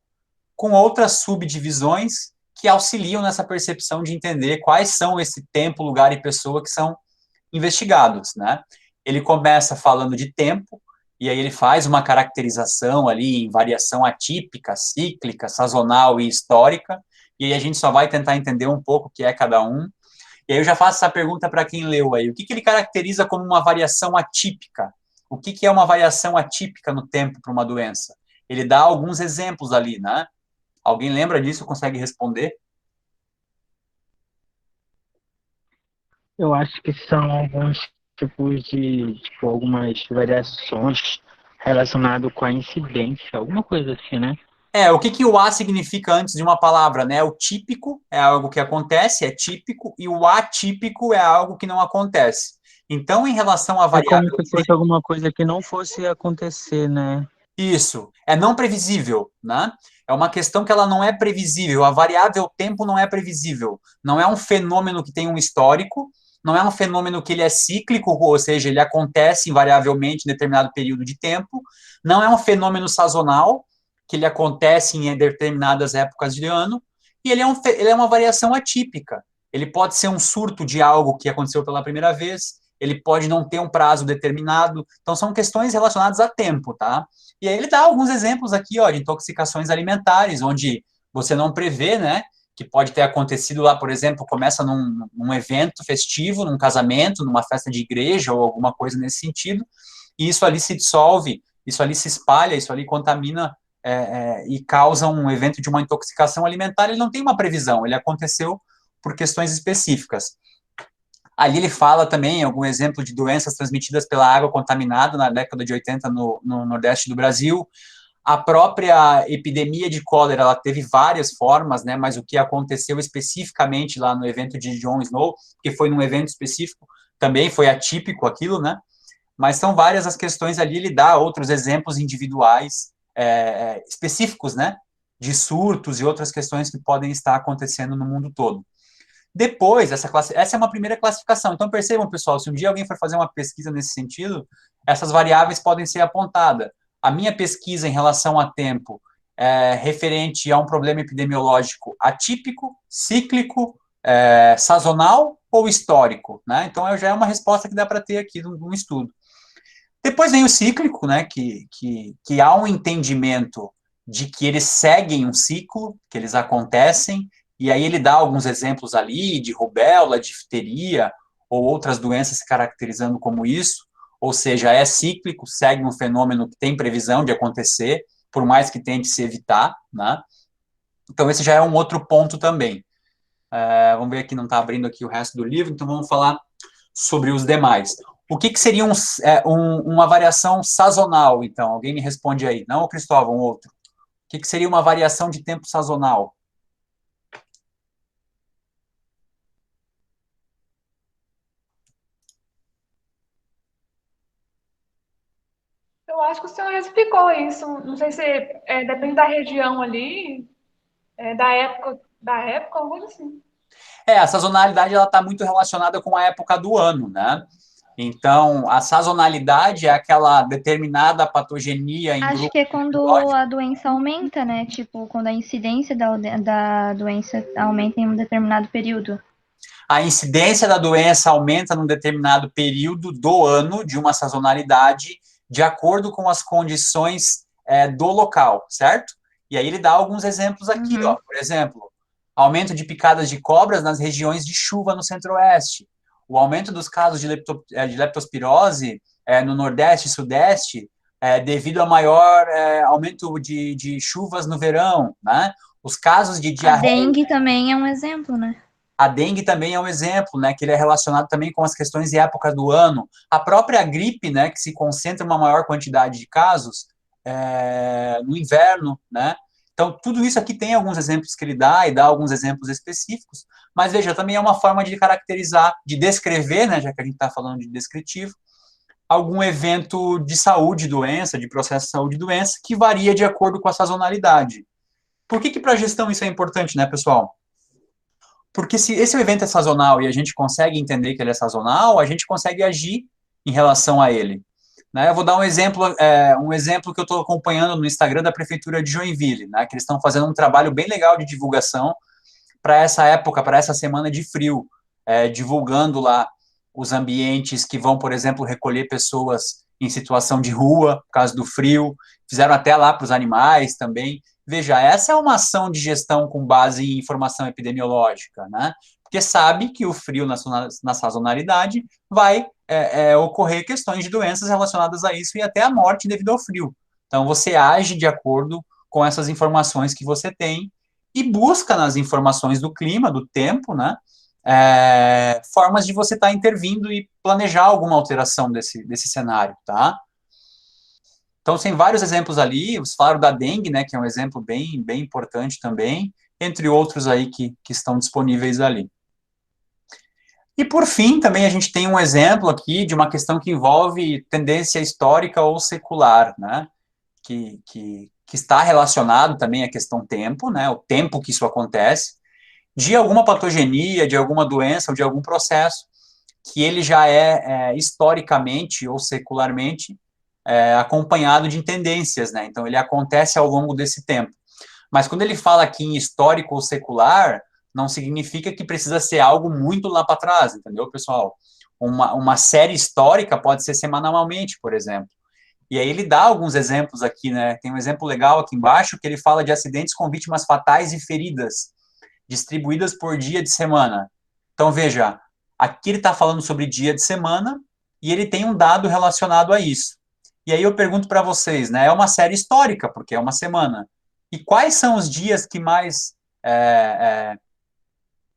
com outras subdivisões que auxiliam nessa percepção de entender quais são esse tempo, lugar e pessoa que são investigados, né? Ele começa falando de tempo, e aí ele faz uma caracterização ali em variação atípica, cíclica, sazonal e histórica, e aí a gente só vai tentar entender um pouco o que é cada um. E aí eu já faço essa pergunta para quem leu aí. O que ele caracteriza como uma variação atípica? O que é uma variação atípica no tempo para uma doença? Ele dá alguns exemplos ali, né? Alguém lembra disso? Consegue responder? Eu acho que são alguns tipos de, tipo, algumas variações relacionadas com a incidência, alguma coisa assim, né? O que o A significa antes de uma palavra, né? O típico é algo que acontece, é típico, e o atípico é algo que não acontece. Então, em relação à É como variável... se fosse alguma coisa que não fosse acontecer, né? Isso, é não previsível, né? É uma questão que ela não é previsível, a variável tempo não é previsível, não é um fenômeno que tem um histórico, não é um fenômeno que ele é cíclico, ou seja, ele acontece invariavelmente em determinado período de tempo, não é um fenômeno sazonal, que ele acontece em determinadas épocas de ano, e ele é uma variação atípica. Ele pode ser um surto de algo que aconteceu pela primeira vez, ele pode não ter um prazo determinado, então são questões relacionadas a tempo, tá? E aí ele dá alguns exemplos aqui, ó, de intoxicações alimentares, onde você não prevê, né, que pode ter acontecido lá, por exemplo, começa num evento festivo, num casamento, numa festa de igreja ou alguma coisa nesse sentido, e isso ali se dissolve, isso ali se espalha, isso ali contamina e causa um evento de uma intoxicação alimentar. Ele não tem uma previsão, ele aconteceu por questões específicas. Ali ele fala também algum exemplo de doenças transmitidas pela água contaminada na década de 80 no Nordeste do Brasil. A própria epidemia de cólera, ela teve várias formas, né, mas o que aconteceu especificamente lá no evento de John Snow, que foi num evento específico, também foi atípico aquilo, né, mas são várias as questões ali, ele dá outros exemplos individuais específicos, né, de surtos e outras questões que podem estar acontecendo no mundo todo. Depois, essa é uma primeira classificação. Então, percebam, pessoal, se um dia alguém for fazer uma pesquisa nesse sentido, essas variáveis podem ser apontadas. a minha pesquisa em relação a tempo é referente a um problema epidemiológico atípico, cíclico, sazonal ou histórico, né? Então, já é uma resposta que dá para ter aqui num estudo. Depois vem o cíclico, né, que há um entendimento de que eles seguem um ciclo, que eles acontecem, e aí ele dá alguns exemplos ali de rubéola, difteria, ou outras doenças se caracterizando como isso, ou seja, é cíclico, segue um fenômeno que tem previsão de acontecer, por mais que tente se evitar, né? Então esse já é um outro ponto também. Vamos ver aqui, não está abrindo aqui o resto do livro, então vamos falar sobre os demais. O que seria uma variação sazonal, então? Alguém me responde aí. Não, Cristóvão, outro. O que seria uma variação de tempo sazonal? Eu acho que o senhor já explicou isso. Não sei se depende da região ali, da época, algo assim. A sazonalidade ela está muito relacionada com a época do ano, né? Então, a sazonalidade é aquela determinada patogenia em Acho grupo que é quando biológico. a doença aumenta, né? Tipo, quando a incidência da doença aumenta em um determinado período. A incidência da doença aumenta num determinado período do ano, de uma sazonalidade, de acordo com as condições do local, certo? E aí ele dá alguns exemplos aqui, ó. Por exemplo, aumento de picadas de cobras nas regiões de chuva no centro-oeste, o aumento dos casos de leptospirose no nordeste e sudeste, devido a maior aumento de chuvas no verão, né? Os casos de A diarreia... dengue também é um exemplo, né? A dengue também é um exemplo, né, que ele é relacionado também com as questões de época do ano. A própria gripe, né, que se concentra uma maior quantidade de casos no inverno, né? Então, tudo isso aqui tem alguns exemplos que ele dá, e dá alguns exemplos específicos, mas, veja, também é uma forma de caracterizar, de descrever, né, já que a gente está falando de descritivo, algum evento de saúde, doença, de processo de saúde, doença, que varia de acordo com a sazonalidade. Por que para a gestão isso é importante, né, pessoal? Porque se esse evento é sazonal e a gente consegue entender que ele é sazonal, a gente consegue agir em relação a ele. Né? Eu vou dar um exemplo que eu estou acompanhando no Instagram da Prefeitura de Joinville, né? Que eles estão fazendo um trabalho bem legal de divulgação para essa época, para essa semana de frio, divulgando lá os ambientes que vão, por exemplo, recolher pessoas em situação de rua, por causa do frio, fizeram até lá para os animais também. Veja, essa é uma ação de gestão com base em informação epidemiológica, né? Porque sabe que o frio na sazonalidade vai ocorrer questões de doenças relacionadas a isso e até a morte devido ao frio. Então, você age de acordo com essas informações que você tem e busca nas informações do clima, do tempo, né? Formas de você estar intervindo e planejar alguma alteração desse cenário, tá? Então, tem vários exemplos ali, vocês falaram da dengue, né, que é um exemplo bem, bem importante também, entre outros aí que estão disponíveis ali. E, por fim, também a gente tem um exemplo aqui de uma questão que envolve tendência histórica ou secular, né, que está relacionado também à questão tempo, né, o tempo que isso acontece, de alguma patogenia, de alguma doença ou de algum processo, que ele já historicamente ou secularmente acompanhado de tendências, né? Então, ele acontece ao longo desse tempo. Mas quando ele fala aqui em histórico ou secular, não significa que precisa ser algo muito lá para trás, entendeu, pessoal? Uma série histórica pode ser semanalmente, por exemplo. E aí ele dá alguns exemplos aqui, né? Tem um exemplo legal aqui embaixo, que ele fala de acidentes com vítimas fatais e feridas, distribuídas por dia de semana. Então, veja, aqui ele está falando sobre dia de semana, e ele tem um dado relacionado a isso. E aí eu pergunto para vocês, né? É uma série histórica, porque é uma semana. E quais são os dias que mais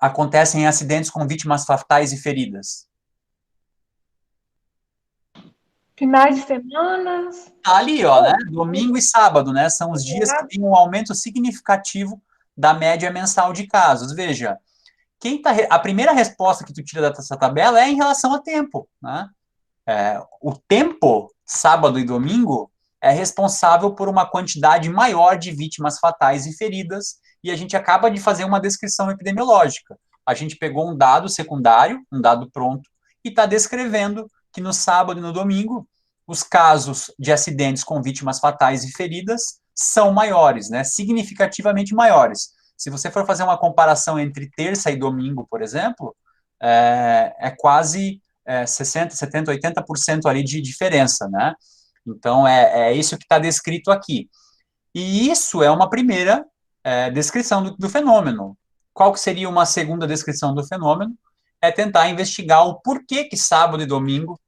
acontecem em acidentes com vítimas fatais e feridas? Finais de semanas. Tá ali, ó, né? Domingo e sábado, né? São os dias que tem um aumento significativo da média mensal de casos. Veja, a primeira resposta que tu tira dessa tabela é em relação a tempo, né? O tempo, sábado e domingo, é responsável por uma quantidade maior de vítimas fatais e feridas, e a gente acaba de fazer uma descrição epidemiológica. A gente pegou um dado secundário, um dado pronto, e está descrevendo que no sábado e no domingo os casos de acidentes com vítimas fatais e feridas são maiores, né, significativamente maiores. Se você for fazer uma comparação entre terça e domingo, por exemplo, é quase 60%, 70%, 80% ali de diferença, né? Então, é isso que está descrito aqui. E isso é uma primeira descrição do fenômeno. Qual que seria uma segunda descrição do fenômeno? É tentar investigar o porquê que sábado e domingo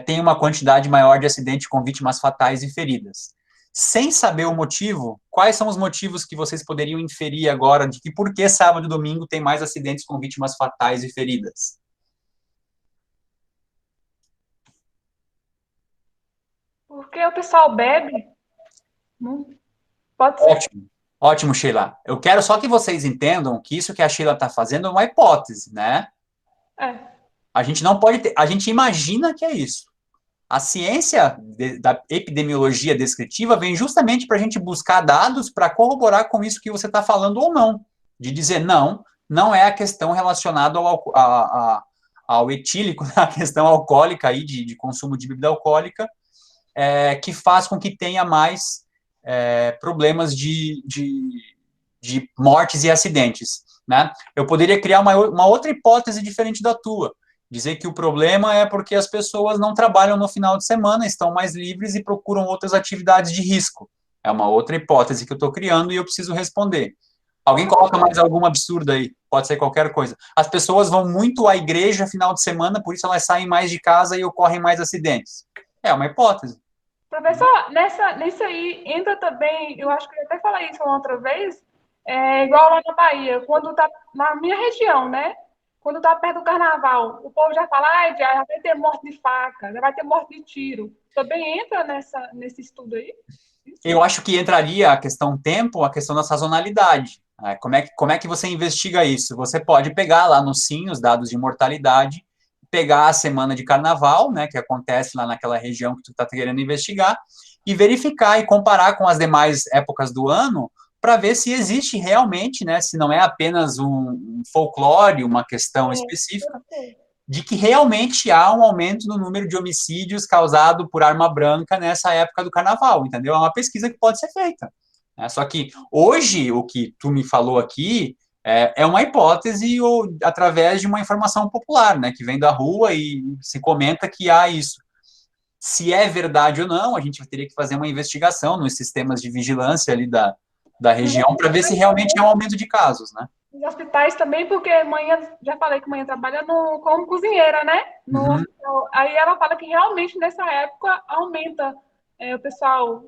tem uma quantidade maior de acidentes com vítimas fatais e feridas. Sem saber o motivo, quais são os motivos que vocês poderiam inferir agora de que por que sábado e domingo tem mais acidentes com vítimas fatais e feridas? Porque o pessoal bebe. Não pode ser. Ótimo, ótimo, Sheila. Eu quero só que vocês entendam que isso que a Sheila está fazendo é uma hipótese, né? A gente não pode ter, a gente imagina que é isso. A ciência da epidemiologia descritiva vem justamente para a gente buscar dados para corroborar com isso que você está falando ou não. De dizer, não é a questão relacionada ao etílico, a questão alcoólica aí, de consumo de bebida alcoólica, que faz com que tenha mais problemas de mortes e acidentes, né? Eu poderia criar uma outra hipótese diferente da tua, dizer que o problema é porque as pessoas não trabalham no final de semana, estão mais livres e procuram outras atividades de risco. É uma outra hipótese que eu estou criando e eu preciso responder. Alguém coloca mais algum absurdo aí? Pode ser qualquer coisa. As pessoas vão muito à igreja final de semana, por isso elas saem mais de casa e ocorrem mais acidentes. É uma hipótese. Professor, nisso aí entra também, eu acho que eu até falei isso uma outra vez, igual lá na Bahia, quando tá na minha região, né? Quando tá perto do carnaval, o povo já fala, já vai ter morte de faca, já vai ter morte de tiro. Também entra nesse estudo aí? Eu acho que entraria a questão tempo, a questão da sazonalidade. Como é que você investiga isso? Você pode pegar lá no SIM os dados de mortalidade, pegar a semana de carnaval, né, que acontece lá naquela região que tu está querendo investigar, e verificar e comparar com as demais épocas do ano, para ver se existe realmente, né, se não é apenas um folclore, uma questão específica, de que realmente há um aumento no número de homicídios causado por arma branca nessa época do carnaval, entendeu? É uma pesquisa que pode ser feita. Só que hoje, o que tu me falou aqui é uma hipótese ou através de uma informação popular, né, que vem da rua e se comenta que há isso. Se é verdade ou não, a gente teria que fazer uma investigação nos sistemas de vigilância ali da região para ver se realmente é um aumento de casos, né? Nos hospitais também, porque manhã, já falei que manhã trabalha como cozinheira, né? Aí ela fala que realmente nessa época aumenta o pessoal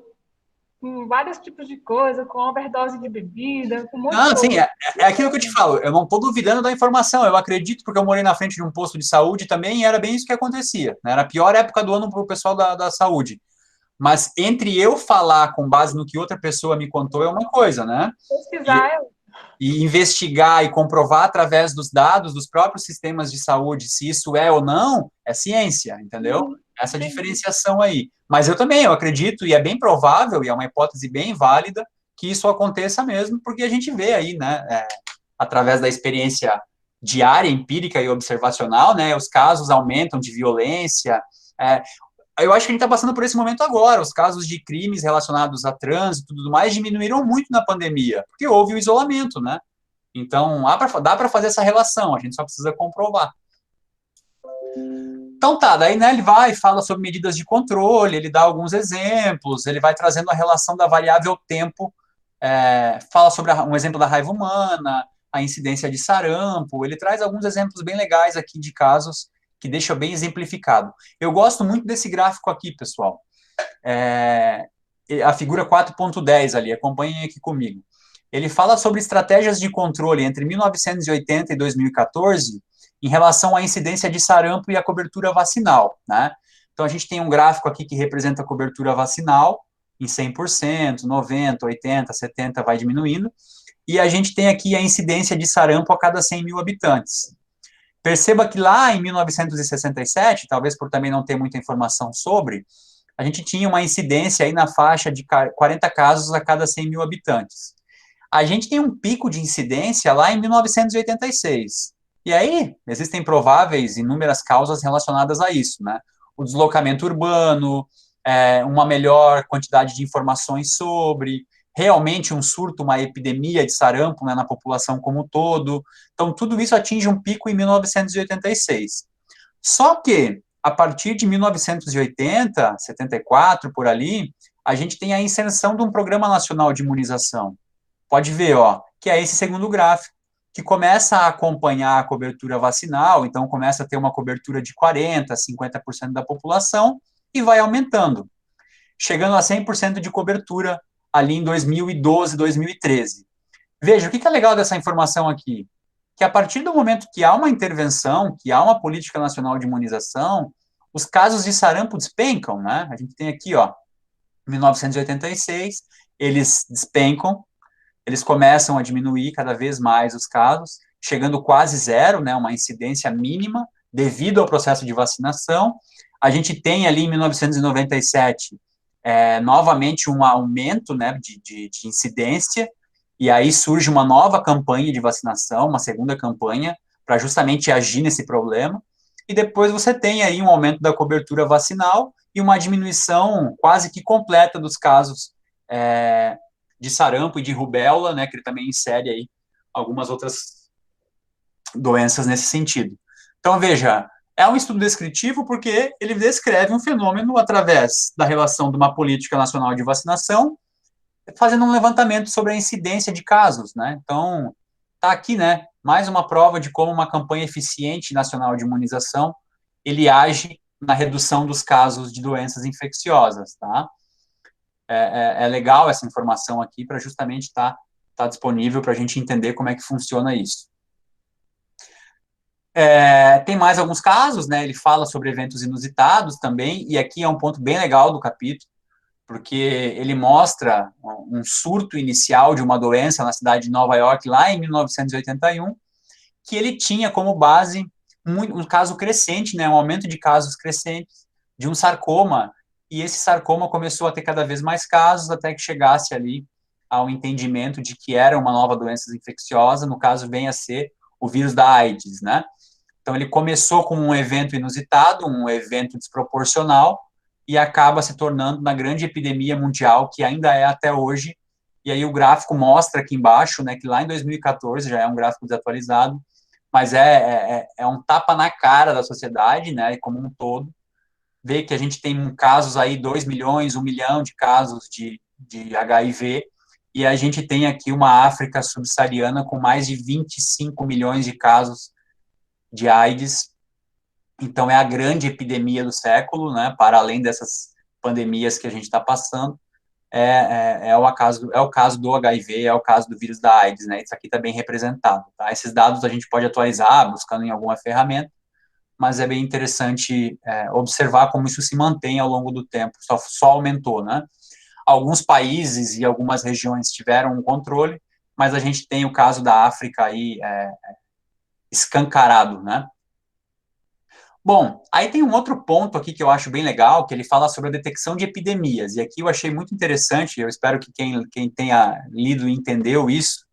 com vários tipos de coisa, com overdose de bebida, com muito coisa. Sim, é aquilo que eu te falo, eu não estou duvidando da informação, eu acredito porque eu morei na frente de um posto de saúde também e era bem isso que acontecia, né? Era a pior época do ano para o pessoal da saúde. Mas entre eu falar com base no que outra pessoa me contou é uma coisa, né? Pesquisar e investigar e comprovar através dos dados dos próprios sistemas de saúde se isso é ou não, é ciência, entendeu? Essa diferenciação aí. Mas eu acredito, e é bem provável, e é uma hipótese bem válida, que isso aconteça mesmo, porque a gente vê aí, né, através da experiência diária, empírica e observacional, né, os casos aumentam de violência. Eu acho que a gente está passando por esse momento agora. Os casos de crimes relacionados a trânsito e tudo mais diminuíram muito na pandemia, porque houve o isolamento, né? Então, dá para fazer essa relação, a gente só precisa comprovar. Então tá, daí né, ele vai e fala sobre medidas de controle, ele dá alguns exemplos, ele vai trazendo a relação da variável tempo, fala sobre um exemplo da raiva humana, a incidência de sarampo, ele traz alguns exemplos bem legais aqui de casos que deixa bem exemplificado. Eu gosto muito desse gráfico aqui, pessoal. A figura 4.10 ali, acompanhem aqui comigo. Ele fala sobre estratégias de controle entre 1980 e 2014 em relação à incidência de sarampo e a cobertura vacinal, né? Então, a gente tem um gráfico aqui que representa a cobertura vacinal em 100%, 90%, 80%, 70%, vai diminuindo, e a gente tem aqui a incidência de sarampo a cada 100 mil habitantes. Perceba que lá em 1967, talvez por também não ter muita informação sobre, a gente tinha uma incidência aí na faixa de 40 casos a cada 100 mil habitantes. A gente tem um pico de incidência lá em 1986. E aí, existem prováveis inúmeras causas relacionadas a isso, né? o deslocamento urbano, uma melhor quantidade de informações sobre, realmente um surto, uma epidemia de sarampo, né, na população como um todo. Então, tudo isso atinge um pico em 1986. Só que, a partir de 1980, 74, por ali, a gente tem a inserção de um Programa Nacional de Imunização. Pode ver, ó, que é esse segundo gráfico, que começa a acompanhar a cobertura vacinal, então começa a ter uma cobertura de 40%, 50% da população, e vai aumentando, chegando a 100% de cobertura ali em 2012, 2013. Veja, o que é legal dessa informação aqui? Que a partir do momento que há uma intervenção, que há uma política nacional de imunização, os casos de sarampo despencam, né? A gente tem aqui, ó, 1986, eles despencam, eles começam a diminuir cada vez mais os casos, chegando quase zero, né, uma incidência mínima, devido ao processo de vacinação. A gente tem ali em 1997, novamente um aumento, né, de incidência, e aí surge uma nova campanha de vacinação, uma segunda campanha, para justamente agir nesse problema, e depois você tem aí um aumento da cobertura vacinal e uma diminuição quase que completa dos casos de sarampo e de rubéola, né, que ele também insere aí algumas outras doenças nesse sentido. Então, veja, é um estudo descritivo porque ele descreve um fenômeno através da relação de uma política nacional de vacinação, fazendo um levantamento sobre a incidência de casos, né? Então, tá aqui, né, mais uma prova de como uma campanha eficiente nacional de imunização, ele age na redução dos casos de doenças infecciosas, tá? É legal essa informação aqui para justamente estar disponível para a gente entender como é que funciona isso. Tem mais alguns casos, né? Ele fala sobre eventos inusitados também, e aqui é um ponto bem legal do capítulo, porque ele mostra um surto inicial de uma doença na cidade de Nova York, lá em 1981, que ele tinha como base um caso crescente, né? Um aumento de casos crescentes de um sarcoma, e esse sarcoma começou a ter cada vez mais casos, até que chegasse ali ao entendimento de que era uma nova doença infecciosa, no caso, vem a ser o vírus da AIDS, né? Então, ele começou com um evento inusitado, um evento desproporcional, e acaba se tornando uma grande epidemia mundial, que ainda é até hoje, e aí o gráfico mostra aqui embaixo, né, que lá em 2014, já é um gráfico desatualizado, mas é um tapa na cara da sociedade, né, como um todo, ver que a gente tem casos aí, 2 milhões, 1 milhão de casos de HIV, e a gente tem aqui uma África subsaariana com mais de 25 milhões de casos de AIDS. Então, é a grande epidemia do século, né, para além dessas pandemias que a gente está passando, é o caso do HIV, é o caso do vírus da AIDS, né, isso aqui está bem representado, tá? Esses dados a gente pode atualizar buscando em alguma ferramenta, mas é bem interessante observar como isso se mantém ao longo do tempo, só aumentou, né? Alguns países e algumas regiões tiveram um controle, mas a gente tem o caso da África aí escancarado, né? Bom, aí tem um outro ponto aqui que eu acho bem legal, que ele fala sobre a detecção de epidemias, e aqui eu achei muito interessante, eu espero que quem tenha lido entendeu isso,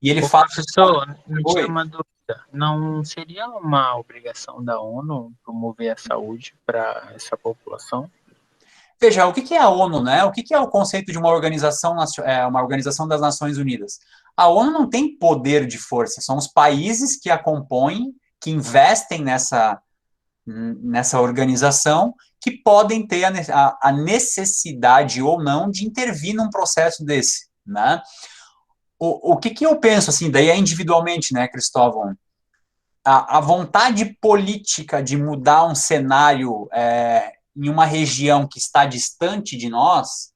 e ele fala... Professor, me tira uma dúvida, não seria uma obrigação da ONU promover a saúde para essa população? Veja, o que é a ONU, né? O que é o conceito de uma organização das Nações Unidas? A ONU não tem poder de força, são os países que a compõem, que investem nessa organização, que podem ter a necessidade ou não de intervir num processo desse, né? O que eu penso, assim, daí individualmente, né, Cristóvão? A vontade política de mudar um cenário em uma região que está distante de nós,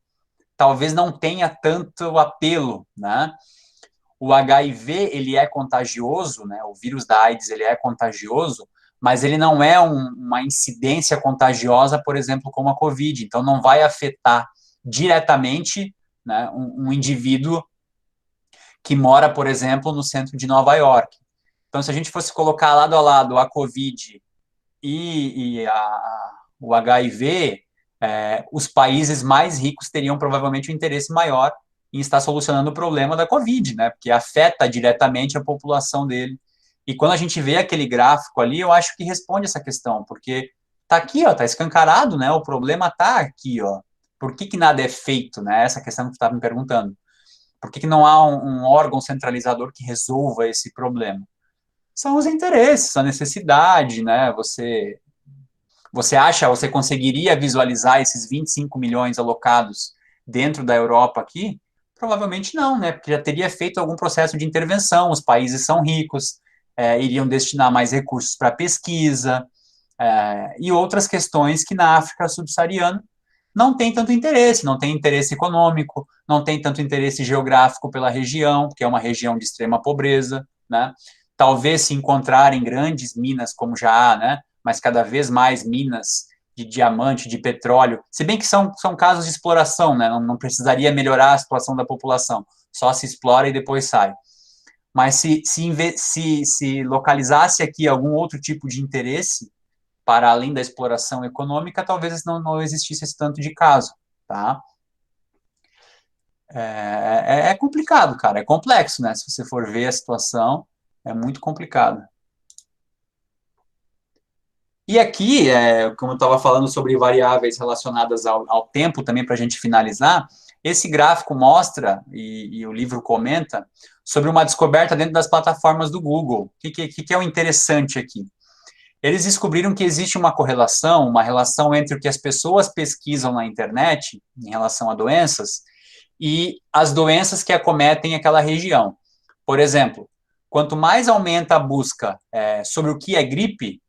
talvez não tenha tanto apelo, né? O HIV, ele é contagioso, né? O vírus da AIDS, ele é contagioso, mas ele não é uma incidência contagiosa, por exemplo, como a Covid, então não vai afetar diretamente, né, um indivíduo que mora, por exemplo, no centro de Nova York. Então, se a gente fosse colocar lado a lado a Covid e o HIV, os países mais ricos teriam provavelmente um interesse maior em estar solucionando o problema da Covid, né, porque afeta diretamente a população dele. E quando a gente vê aquele gráfico ali, eu acho que responde essa questão, porque tá aqui, ó, tá escancarado, né? O problema tá aqui, ó. Por que nada é feito, né? Essa questão que tu estava me perguntando. Por que não há um órgão centralizador que resolva esse problema? São os interesses, a necessidade, né? Você conseguiria visualizar esses 25 milhões alocados dentro da Europa aqui? Provavelmente não, né? Porque já teria feito algum processo de intervenção, os países são ricos, iriam destinar mais recursos para pesquisa, e outras questões que na África subsaariana não tem tanto interesse, não tem interesse econômico, não tem tanto interesse geográfico pela região, que é uma região de extrema pobreza, né? Talvez se encontrarem grandes minas, como já há, né? Mas cada vez mais minas de diamante, de petróleo, se bem que são casos de exploração, né? Não precisaria melhorar a situação da população, só se explora e depois sai. Mas se localizasse aqui algum outro tipo de interesse, para além da exploração econômica, talvez não existisse esse tanto de caso, tá? É complicado, cara, é complexo, né? Se você for ver a situação, é muito complicado. E aqui, como eu estava falando sobre variáveis relacionadas ao tempo, também para a gente finalizar, esse gráfico mostra, e o livro comenta, sobre uma descoberta dentro das plataformas do Google. O que é o interessante aqui? Eles descobriram que existe uma correlação, uma relação entre o que as pessoas pesquisam na internet em relação a doenças e as doenças que acometem aquela região. Por exemplo, quanto mais aumenta a busca sobre o que é gripe,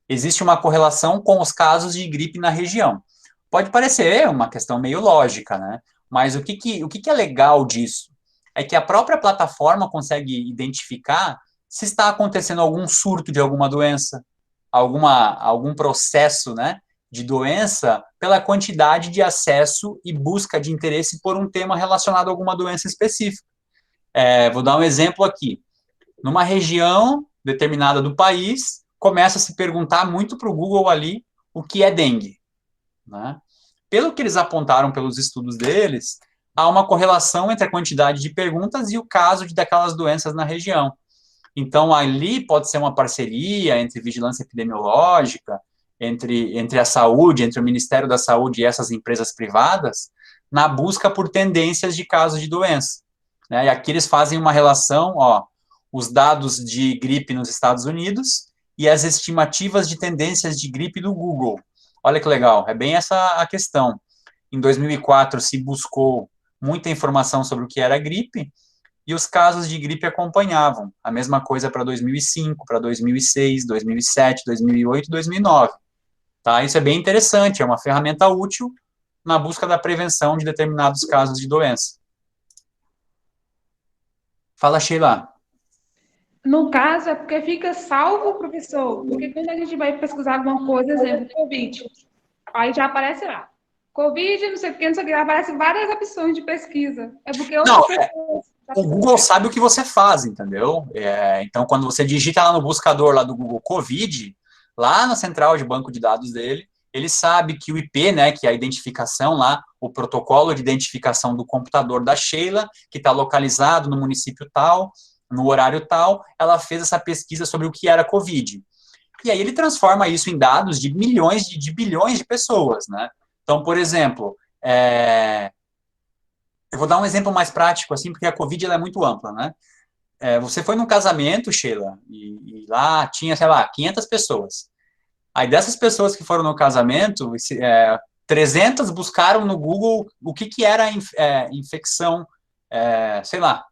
existe uma correlação com os casos de gripe na região. Pode parecer uma questão meio lógica, né? Mas o que é legal disso? É que a própria plataforma consegue identificar se está acontecendo algum surto de alguma doença, algum processo, né, de doença, pela quantidade de acesso e busca de interesse por um tema relacionado a alguma doença específica. Vou dar um exemplo aqui. Numa região determinada do país, começa a se perguntar muito para o Google ali o que é dengue, né? Pelo que eles apontaram pelos estudos deles, há uma correlação entre a quantidade de perguntas e o caso daquelas doenças na região. Então, ali pode ser uma parceria entre vigilância epidemiológica, entre a saúde, entre o Ministério da Saúde e essas empresas privadas, na busca por tendências de casos de doença, né? E aqui eles fazem uma relação, ó, os dados de gripe nos Estados Unidos e as estimativas de tendências de gripe do Google. Olha que legal, é bem essa a questão. Em 2004 se buscou muita informação sobre o que era gripe, e os casos de gripe acompanhavam. A mesma coisa para 2005, para 2006, 2007, 2008, 2009. Tá? Isso é bem interessante, é uma ferramenta útil na busca da prevenção de determinados casos de doença. Fala, Sheila. No caso, é porque fica salvo, professor. Porque quando a gente vai pesquisar alguma coisa, exemplo, Covid, aí já aparece lá. Covid, não sei o que, não sei o que, aparece várias opções de pesquisa. É porque outras pessoas... O Google sabe o que você faz, entendeu? Então, quando você digita lá no buscador lá do Google Covid, lá na central de banco de dados dele, ele sabe que o IP, né, que é a identificação lá, o protocolo de identificação do computador da Sheila, que está localizado no município tal, no horário tal, ela fez essa pesquisa sobre o que era Covid. E aí ele transforma isso em dados de milhões, de bilhões de pessoas, né? Então, por exemplo, eu vou dar um exemplo mais prático, assim, porque a Covid ela é muito ampla, né? Você foi num casamento, Sheila, e lá tinha, sei lá, 500 pessoas. Aí dessas pessoas que foram no casamento, 300 buscaram no Google o que era infecção, sei lá,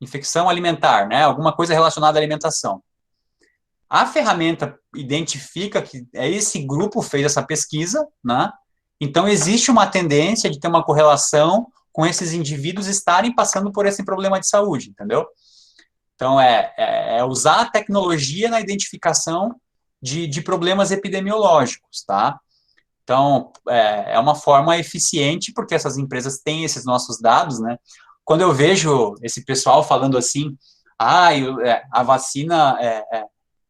infecção alimentar, né? Alguma coisa relacionada à alimentação. A ferramenta identifica que esse grupo fez essa pesquisa, né? Então existe uma tendência de ter uma correlação com esses indivíduos estarem passando por esse problema de saúde, entendeu? Então, usar a tecnologia na identificação de problemas epidemiológicos, tá? Então, é uma forma eficiente, porque essas empresas têm esses nossos dados, né? Quando eu vejo esse pessoal falando assim, a vacina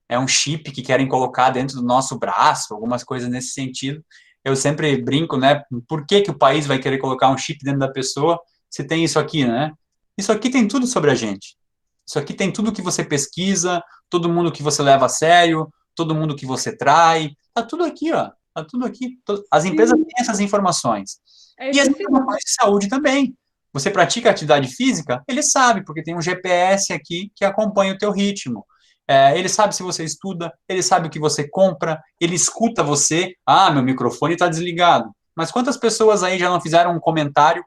é um chip que querem colocar dentro do nosso braço, algumas coisas nesse sentido, eu sempre brinco, né? Por que o país vai querer colocar um chip dentro da pessoa se tem isso aqui, né? Isso aqui tem tudo sobre a gente. Isso aqui tem tudo que você pesquisa, todo mundo que você leva a sério, todo mundo que você trai, Tá tudo aqui, ó. Tá tudo aqui. As empresas têm essas informações. E as informações de saúde também. Você pratica atividade física? Ele sabe, porque tem um GPS aqui que acompanha o teu ritmo. Ele sabe se você estuda, ele sabe o que você compra, ele escuta você. Ah, meu microfone está desligado. Mas quantas pessoas aí já não fizeram um comentário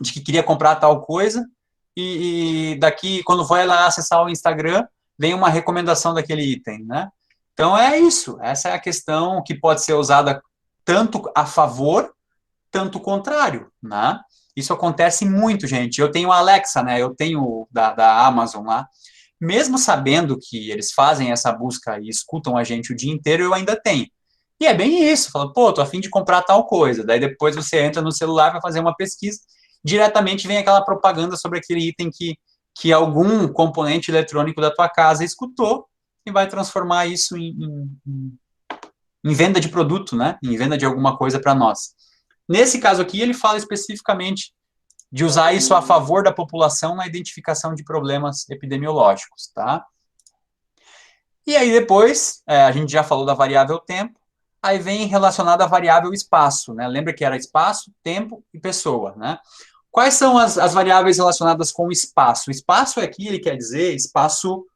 de que queria comprar tal coisa e daqui, quando vai lá acessar o Instagram, vem uma recomendação daquele item, né? Então é isso. Essa é a questão que pode ser usada tanto a favor, tanto o contrário, né? Isso acontece muito, gente. Eu tenho a Alexa, né? Eu tenho da Amazon lá. Mesmo sabendo que eles fazem essa busca e escutam a gente o dia inteiro, eu ainda tenho. E é bem isso. Fala, pô, tô a fim de comprar tal coisa. Daí depois você entra no celular, vai fazer uma pesquisa, diretamente vem aquela propaganda sobre aquele item que algum componente eletrônico da tua casa escutou e vai transformar isso em venda de produto, né? Em venda de alguma coisa para nós. Nesse caso aqui, ele fala especificamente de usar isso a favor da população na identificação de problemas epidemiológicos, tá? E aí depois, a gente já falou da variável tempo, aí vem relacionada à variável espaço, né? Lembra que era espaço, tempo e pessoa, né? Quais são as variáveis relacionadas com o espaço? O espaço aqui, ele quer dizer espaço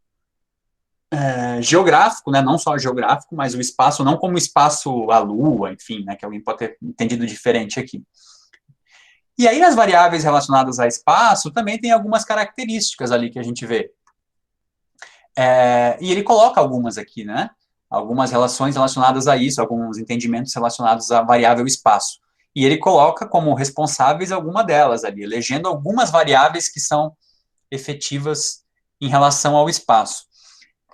geográfico, né? Não só geográfico, mas o espaço não como espaço a Lua, enfim, né? Que alguém pode ter entendido diferente aqui. E aí, as variáveis relacionadas a espaço também tem algumas características ali que a gente vê. E ele coloca algumas aqui, né? Algumas relações relacionadas a isso, alguns entendimentos relacionados à variável espaço. E ele coloca como responsáveis alguma delas ali, elegendo algumas variáveis que são efetivas em relação ao espaço.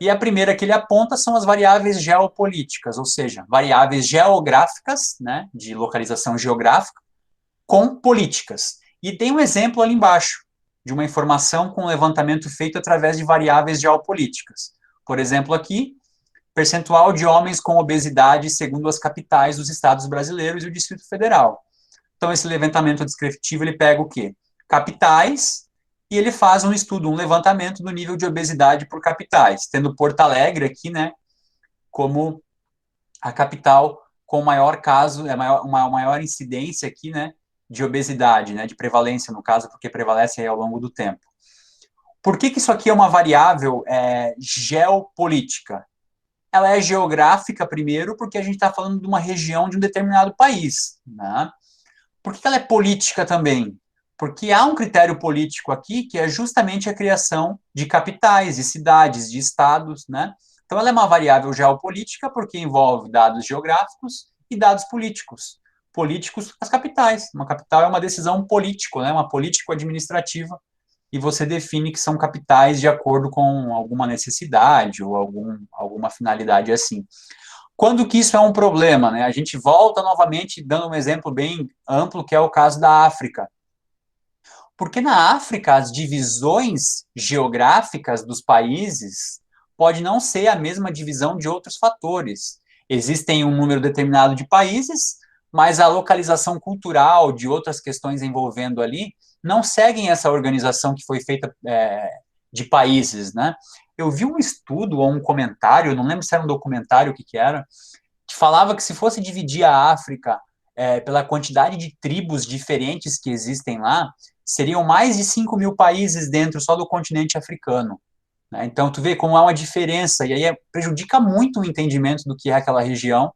E a primeira que ele aponta são as variáveis geopolíticas, ou seja, variáveis geográficas, né, de localização geográfica, com políticas. E tem um exemplo ali embaixo, de uma informação com levantamento feito através de variáveis geopolíticas. Por exemplo, aqui, percentual de homens com obesidade segundo as capitais dos estados brasileiros e o Distrito Federal. Então, esse levantamento descritivo, ele pega o quê? Capitais, e ele faz um estudo, um levantamento do nível de obesidade por capitais, tendo Porto Alegre aqui, né, como a capital com maior caso, uma maior incidência aqui, né, de obesidade, né, de prevalência, no caso, porque prevalece aí ao longo do tempo. Por que isso aqui é uma variável geopolítica? Ela é geográfica, primeiro, porque a gente está falando de uma região de um determinado país, né? Por que ela é política também? Porque há um critério político aqui, que é justamente a criação de capitais, de cidades, de estados, né? Então, ela é uma variável geopolítica, porque envolve dados geográficos e dados políticos. Políticos, as capitais. Uma capital é uma decisão política, né? Uma político-administrativa, e você define que são capitais de acordo com alguma necessidade ou alguma finalidade assim. Quando que isso é um problema, né? A gente volta novamente dando um exemplo bem amplo, que é o caso da África. Porque na África, as divisões geográficas dos países pode não ser a mesma divisão de outros fatores. Existem um número determinado de países, mas a localização cultural de outras questões envolvendo ali não seguem essa organização que foi feita de países, né? Eu vi um estudo ou um comentário, não lembro se era um documentário, o que era, que falava que se fosse dividir a África pela quantidade de tribos diferentes que existem lá, seriam mais de 5 mil países dentro só do continente africano. Né? Então, tu vê como há uma diferença, e aí prejudica muito o entendimento do que é aquela região,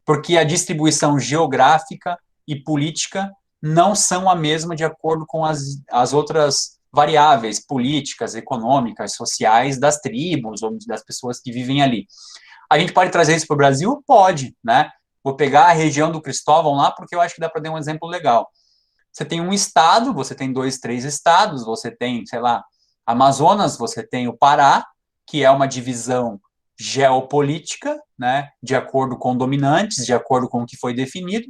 porque a distribuição geográfica e política não são a mesma de acordo com as outras variáveis políticas, econômicas, sociais das tribos ou das pessoas que vivem ali. A gente pode trazer isso para o Brasil? Pode, né? Vou pegar a região do Cristóvão lá, porque eu acho que dá para dar um exemplo legal. Você tem um estado, você tem 2, 3 estados, você tem, sei lá, Amazonas, você tem o Pará, que é uma divisão geopolítica, né, de acordo com dominantes, de acordo com o que foi definido,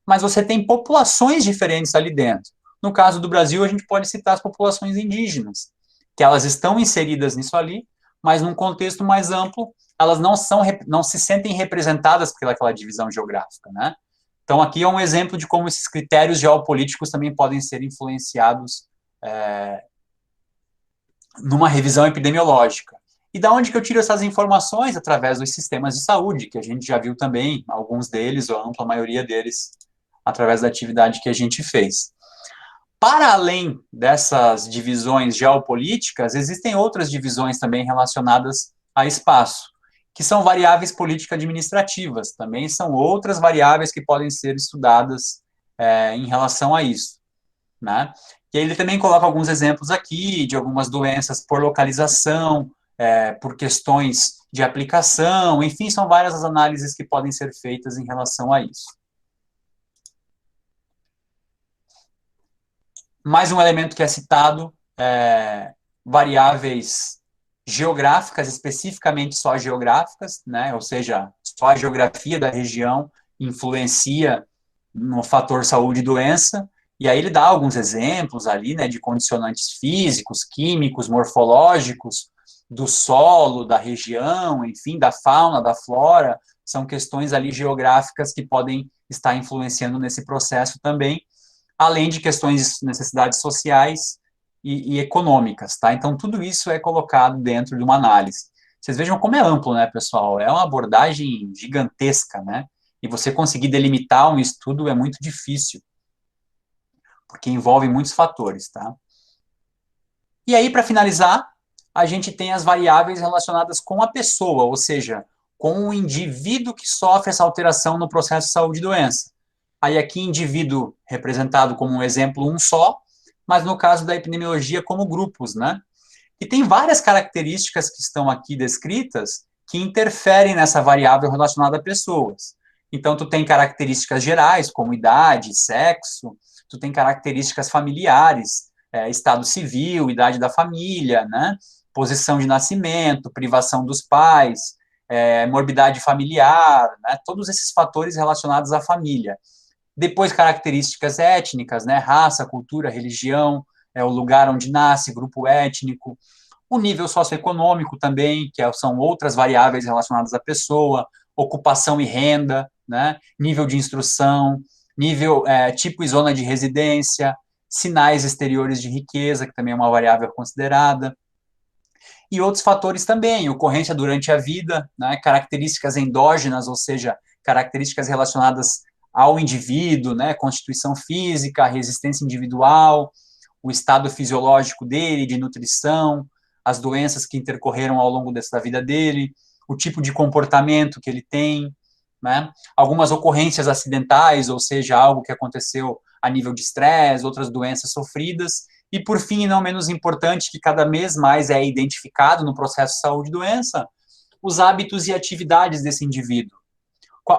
mas você tem populações diferentes ali dentro. No caso do Brasil, a gente pode citar as populações indígenas, que elas estão inseridas nisso ali, mas num contexto mais amplo, elas não se sentem representadas pelaquela divisão geográfica, né? Então, aqui é um exemplo de como esses critérios geopolíticos também podem ser influenciados numa revisão epidemiológica. E da onde que eu tiro essas informações? Através dos sistemas de saúde, que a gente já viu também, alguns deles, ou a ampla maioria deles, através da atividade que a gente fez. Para além dessas divisões geopolíticas, existem outras divisões também relacionadas a espaço, que são variáveis político-administrativas, também são outras variáveis que podem ser estudadas em relação a isso, né? E ele também coloca alguns exemplos aqui de algumas doenças por localização, por questões de aplicação, enfim, são várias as análises que podem ser feitas em relação a isso. Mais um elemento que é citado, variáveis geográficas, especificamente só geográficas, né? Ou seja, só a geografia da região influencia no fator saúde e doença, e aí ele dá alguns exemplos ali, né, de condicionantes físicos, químicos, morfológicos, do solo, da região, enfim, da fauna, da flora, são questões ali geográficas que podem estar influenciando nesse processo também, além de questões de necessidades sociais e econômicas, tá? Então, tudo isso é colocado dentro de uma análise. Vocês vejam como é amplo, né, pessoal? É uma abordagem gigantesca, né? E você conseguir delimitar um estudo é muito difícil, porque envolve muitos fatores, tá? E aí, para finalizar, a gente tem as variáveis relacionadas com a pessoa, ou seja, com o indivíduo que sofre essa alteração no processo de saúde e doença. Aí aqui, indivíduo representado como um exemplo, um só, mas no caso da epidemiologia, como grupos, né? E tem várias características que estão aqui descritas que interferem nessa variável relacionada a pessoas. Então, tu tem características gerais, como idade, sexo, tu tem características familiares, estado civil, idade da família, né? Posição de nascimento, privação dos pais, morbidade familiar, né? Todos esses fatores relacionados à família. Depois, características étnicas, né? Raça, cultura, religião, o lugar onde nasce, grupo étnico, o nível socioeconômico também, que são outras variáveis relacionadas à pessoa, ocupação e renda, né? Nível de instrução, nível, tipo e zona de residência, sinais exteriores de riqueza, que também é uma variável considerada, e outros fatores também, ocorrência durante a vida, né? Características endógenas, ou seja, características relacionadas ao indivíduo, né, constituição física, resistência individual, o estado fisiológico dele, de nutrição, as doenças que intercorreram ao longo da vida dele, o tipo de comportamento que ele tem, né, algumas ocorrências acidentais, ou seja, algo que aconteceu a nível de estresse, outras doenças sofridas, e por fim, e não menos importante, que cada vez mais é identificado no processo de saúde e doença, os hábitos e atividades desse indivíduo.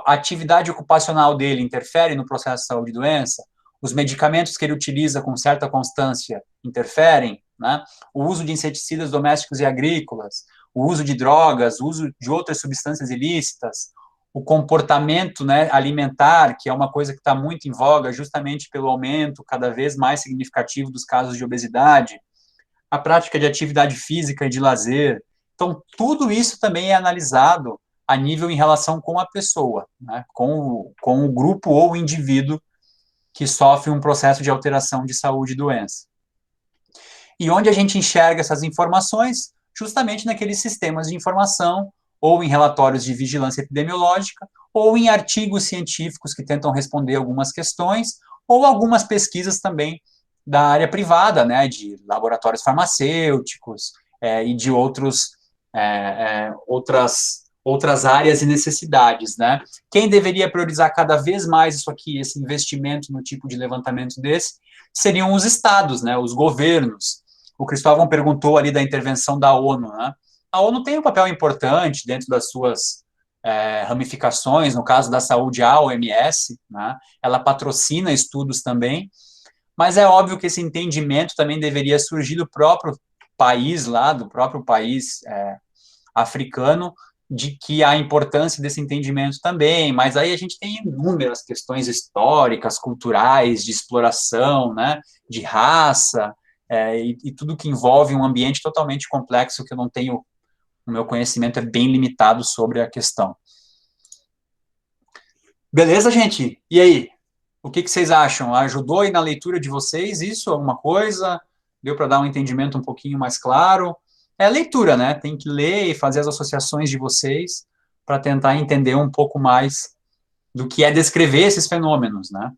A atividade ocupacional dele interfere no processo de saúde e doença? Os medicamentos que ele utiliza com certa constância interferem, né? O uso de inseticidas domésticos e agrícolas, o uso de drogas, o uso de outras substâncias ilícitas, o comportamento, né, alimentar, que é uma coisa que está muito em voga justamente pelo aumento cada vez mais significativo dos casos de obesidade, a prática de atividade física e de lazer. Então, tudo isso também é analisado a nível em relação com a pessoa, né, com o grupo ou o indivíduo que sofre um processo de alteração de saúde e doença. E onde a gente enxerga essas informações? Justamente naqueles sistemas de informação, ou em relatórios de vigilância epidemiológica, ou em artigos científicos que tentam responder algumas questões, ou algumas pesquisas também da área privada, né, de laboratórios farmacêuticos e de outras áreas e necessidades, né? Quem deveria priorizar cada vez mais isso aqui, esse investimento no tipo de levantamento desse, seriam os estados, né, os governos. O Cristóvão perguntou ali da intervenção da ONU, né? A ONU tem um papel importante dentro das suas ramificações, no caso da saúde, a OMS, né? Ela patrocina estudos também, mas é óbvio que esse entendimento também deveria surgir do próprio país lá, do próprio país africano, de que há importância desse entendimento também, mas aí a gente tem inúmeras questões históricas, culturais, de exploração, né, de raça, e tudo que envolve um ambiente totalmente complexo que eu não tenho, o meu conhecimento é bem limitado sobre a questão. Beleza, gente? E aí? O que vocês acham? Ajudou aí na leitura de vocês isso? Alguma coisa? Deu para dar um entendimento um pouquinho mais claro? é a leitura, né? Tem que ler e fazer as associações de vocês para tentar entender um pouco mais do que é descrever esses fenômenos, né?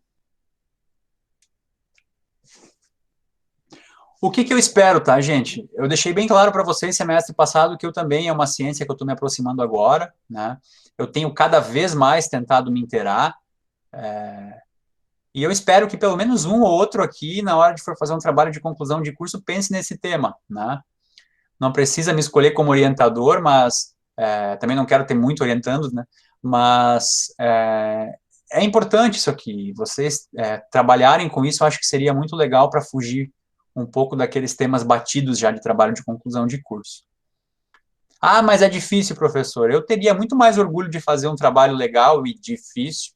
O que eu espero, tá, gente? Eu deixei bem claro para vocês semestre passado que eu também é uma ciência que eu estou me aproximando agora, né? Eu tenho cada vez mais tentado me inteirar, e eu espero que pelo menos um ou outro aqui, na hora de for fazer um trabalho de conclusão de curso, pense nesse tema, né? Não precisa me escolher como orientador, mas também não quero ter muito orientando, né? Mas é importante isso aqui. Vocês trabalharem com isso, eu acho que seria muito legal para fugir um pouco daqueles temas batidos já de trabalho de conclusão de curso. Ah, mas é difícil, professor. Eu teria muito mais orgulho de fazer um trabalho legal e difícil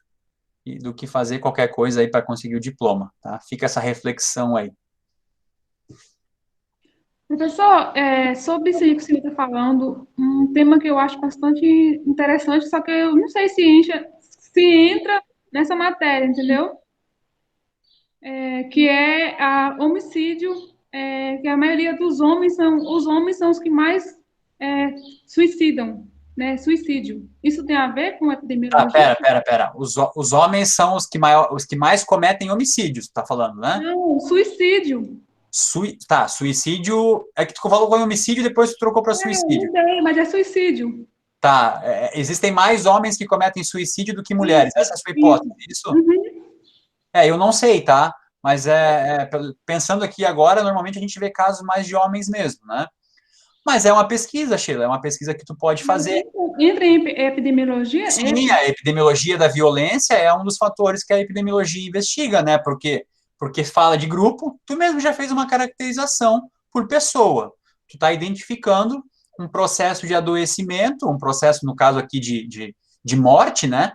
do que fazer qualquer coisa aí para conseguir o diploma, tá? Fica essa reflexão aí. Professor, sobre isso aí que você está falando, um tema que eu acho bastante interessante, só que eu não sei se entra nessa matéria, entendeu? Que é a homicídio, que a maioria dos homens os que mais suicidam, né? Suicídio. Isso tem a ver com epidemiologia? Pera. Os homens são os que mais cometem homicídios, tá falando, né? Não, suicídio. Suicídio. É que tu falou com homicídio e depois tu trocou para suicídio. Não sei, mas é suicídio. Tá, existem mais homens que cometem suicídio do que mulheres. Essa é a sua hipótese, isso? Uhum. Eu não sei, tá? Mas pensando aqui agora, normalmente a gente vê casos mais de homens mesmo, né? Mas é uma pesquisa, Sheila, é uma pesquisa que tu pode fazer. Entra em epidemiologia? Sim, a epidemiologia da violência é um dos fatores que a epidemiologia investiga, né? Porque fala de grupo, tu mesmo já fez uma caracterização por pessoa. Tu está identificando um processo de adoecimento, um processo, no caso aqui, de morte, né?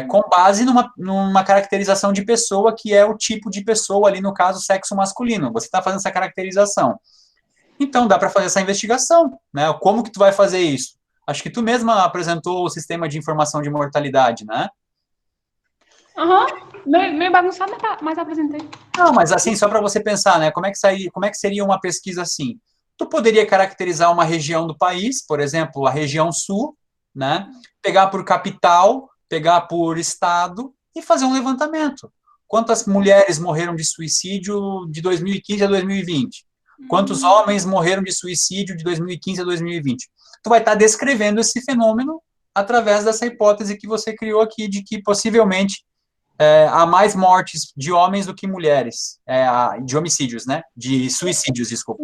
Com base numa caracterização de pessoa, que é o tipo de pessoa ali, no caso, sexo masculino. Você está fazendo essa caracterização. Então, dá para fazer essa investigação, né? Como que tu vai fazer isso? Acho que tu mesma apresentou o sistema de informação de mortalidade, né? Aham, meio bagunçado, mas apresentei. Não, mas assim, só para você pensar, né? Como é que seria uma pesquisa assim? Tu poderia caracterizar uma região do país, por exemplo, a região sul, né? Pegar por capital, pegar por estado e fazer um levantamento. Quantas mulheres morreram de suicídio de 2015 a 2020? Quantos homens morreram de suicídio de 2015 a 2020? Tu vai estar descrevendo esse fenômeno através dessa hipótese que você criou aqui, de que possivelmente há mais mortes de homens do que mulheres, de homicídios, né? De suicídios, desculpa.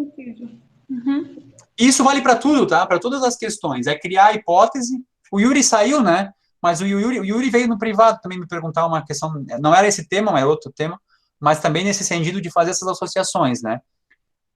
Uhum. Isso vale para tudo, tá? Para todas as questões. É criar a hipótese. O Yuri saiu, né? Mas o Yuri veio no privado também me perguntar uma questão. Não era esse tema, mas era outro tema. Mas também nesse sentido de fazer essas associações, né?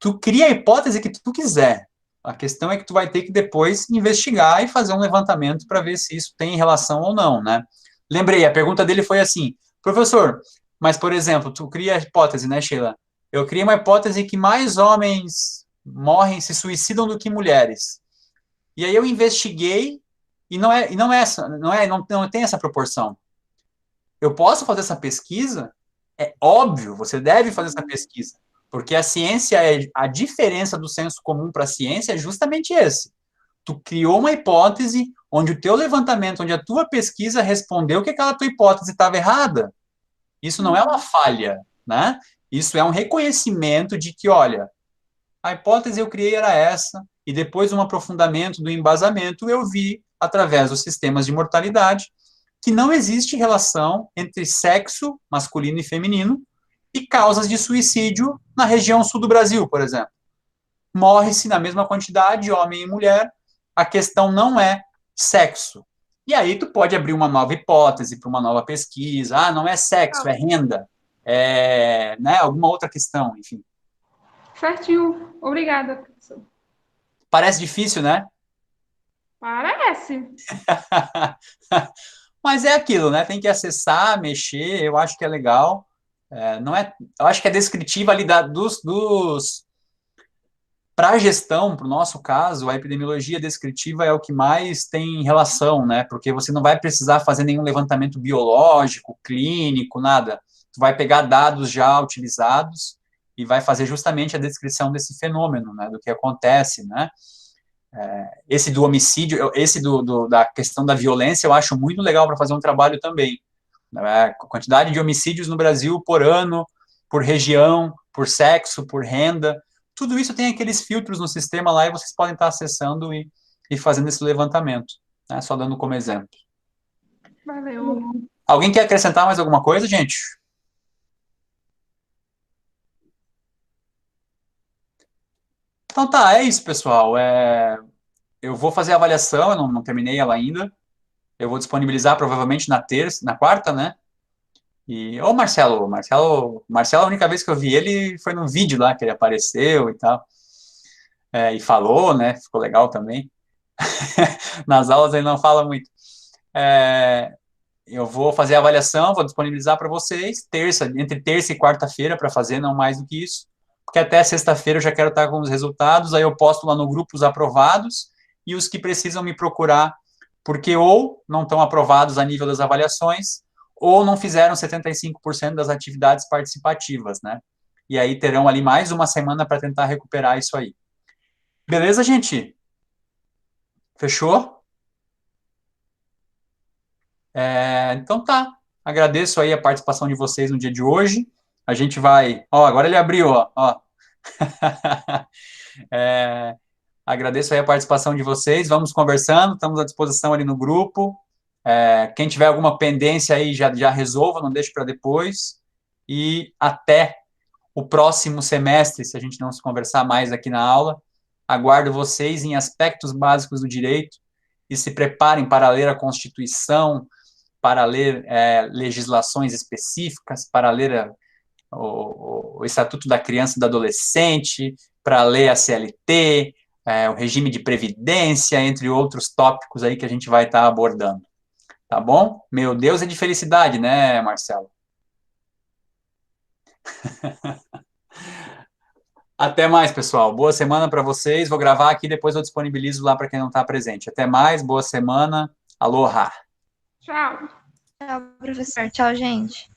Tu cria a hipótese que tu quiser. A questão é que tu vai ter que depois investigar e fazer um levantamento para ver se isso tem relação ou não, né? Lembrei, a pergunta dele foi assim, professor, mas, por exemplo, tu cria a hipótese, né, Sheila? Eu criei uma hipótese que mais homens morrem, se suicidam do que mulheres. E aí eu investiguei e não tem essa proporção. Eu posso fazer essa pesquisa? É óbvio, você deve fazer essa pesquisa. Porque a ciência, a diferença do senso comum para a ciência é justamente esse. Tu criou uma hipótese onde o teu levantamento, onde a tua pesquisa respondeu que aquela tua hipótese estava errada. Isso não é uma falha, né? Isso é um reconhecimento de que, olha, a hipótese eu criei era essa, e depois um aprofundamento do embasamento eu vi, através dos sistemas de mortalidade, que não existe relação entre sexo masculino e feminino e causas de suicídio na região sul do Brasil, por exemplo. Morre-se na mesma quantidade, homem e mulher, a questão não é sexo. E aí tu pode abrir uma nova hipótese para uma nova pesquisa. Ah, não é sexo, é renda, né, alguma outra questão, enfim. Certinho. Obrigada, professor. Parece difícil, né? Parece. Mas é aquilo, né? Tem que acessar, mexer, eu acho que é legal. Não é, eu acho que é descritiva ali para a gestão, para o nosso caso, a epidemiologia descritiva é o que mais tem relação, né? Porque você não vai precisar fazer nenhum levantamento biológico, clínico, nada. Tu vai pegar dados já utilizados e vai fazer justamente a descrição desse fenômeno, né, do que acontece, né. Esse do homicídio, esse da questão da violência, eu acho muito legal para fazer um trabalho também. A quantidade de homicídios no Brasil por ano, por região, por sexo, por renda, tudo isso tem aqueles filtros no sistema lá e vocês podem estar acessando e fazendo esse levantamento, né, só dando como exemplo. Valeu. Alguém quer acrescentar mais alguma coisa, gente? Então tá, é isso, pessoal. Eu vou fazer a avaliação, eu não terminei ela ainda. Eu vou disponibilizar provavelmente na quarta, né? E, Marcelo, a única vez que eu vi ele foi num vídeo lá que ele apareceu e tal. E falou, né? Ficou legal também. Nas aulas ele não fala muito. Eu vou fazer a avaliação, vou disponibilizar para vocês, entre terça e quarta-feira para fazer, não mais do que isso, porque até sexta-feira eu já quero estar com os resultados, aí eu posto lá no grupo os aprovados e os que precisam me procurar, porque ou não estão aprovados a nível das avaliações, ou não fizeram 75% das atividades participativas, né? E aí terão ali mais uma semana para tentar recuperar isso aí. Beleza, gente? Fechou? Então tá. Agradeço aí a participação de vocês no dia de hoje. A gente vai... Ó, agora ele abriu, ó. Agradeço aí a participação de vocês. Vamos conversando, estamos à disposição ali no grupo. Quem tiver alguma pendência aí, já resolva, não deixe para depois. E até o próximo semestre, se a gente não se conversar mais aqui na aula. Aguardo vocês em aspectos básicos do direito e se preparem para ler a Constituição, para ler legislações específicas, para ler o Estatuto da Criança e do Adolescente, para ler a CLT, o regime de previdência, entre outros tópicos aí que a gente vai estar abordando. Tá bom? Meu Deus, é de felicidade, né, Marcelo? Até mais, pessoal. Boa semana para vocês. Vou gravar aqui, depois eu disponibilizo lá para quem não está presente. Até mais, boa semana. Aloha. Tchau. Tchau, professor. Tchau, gente.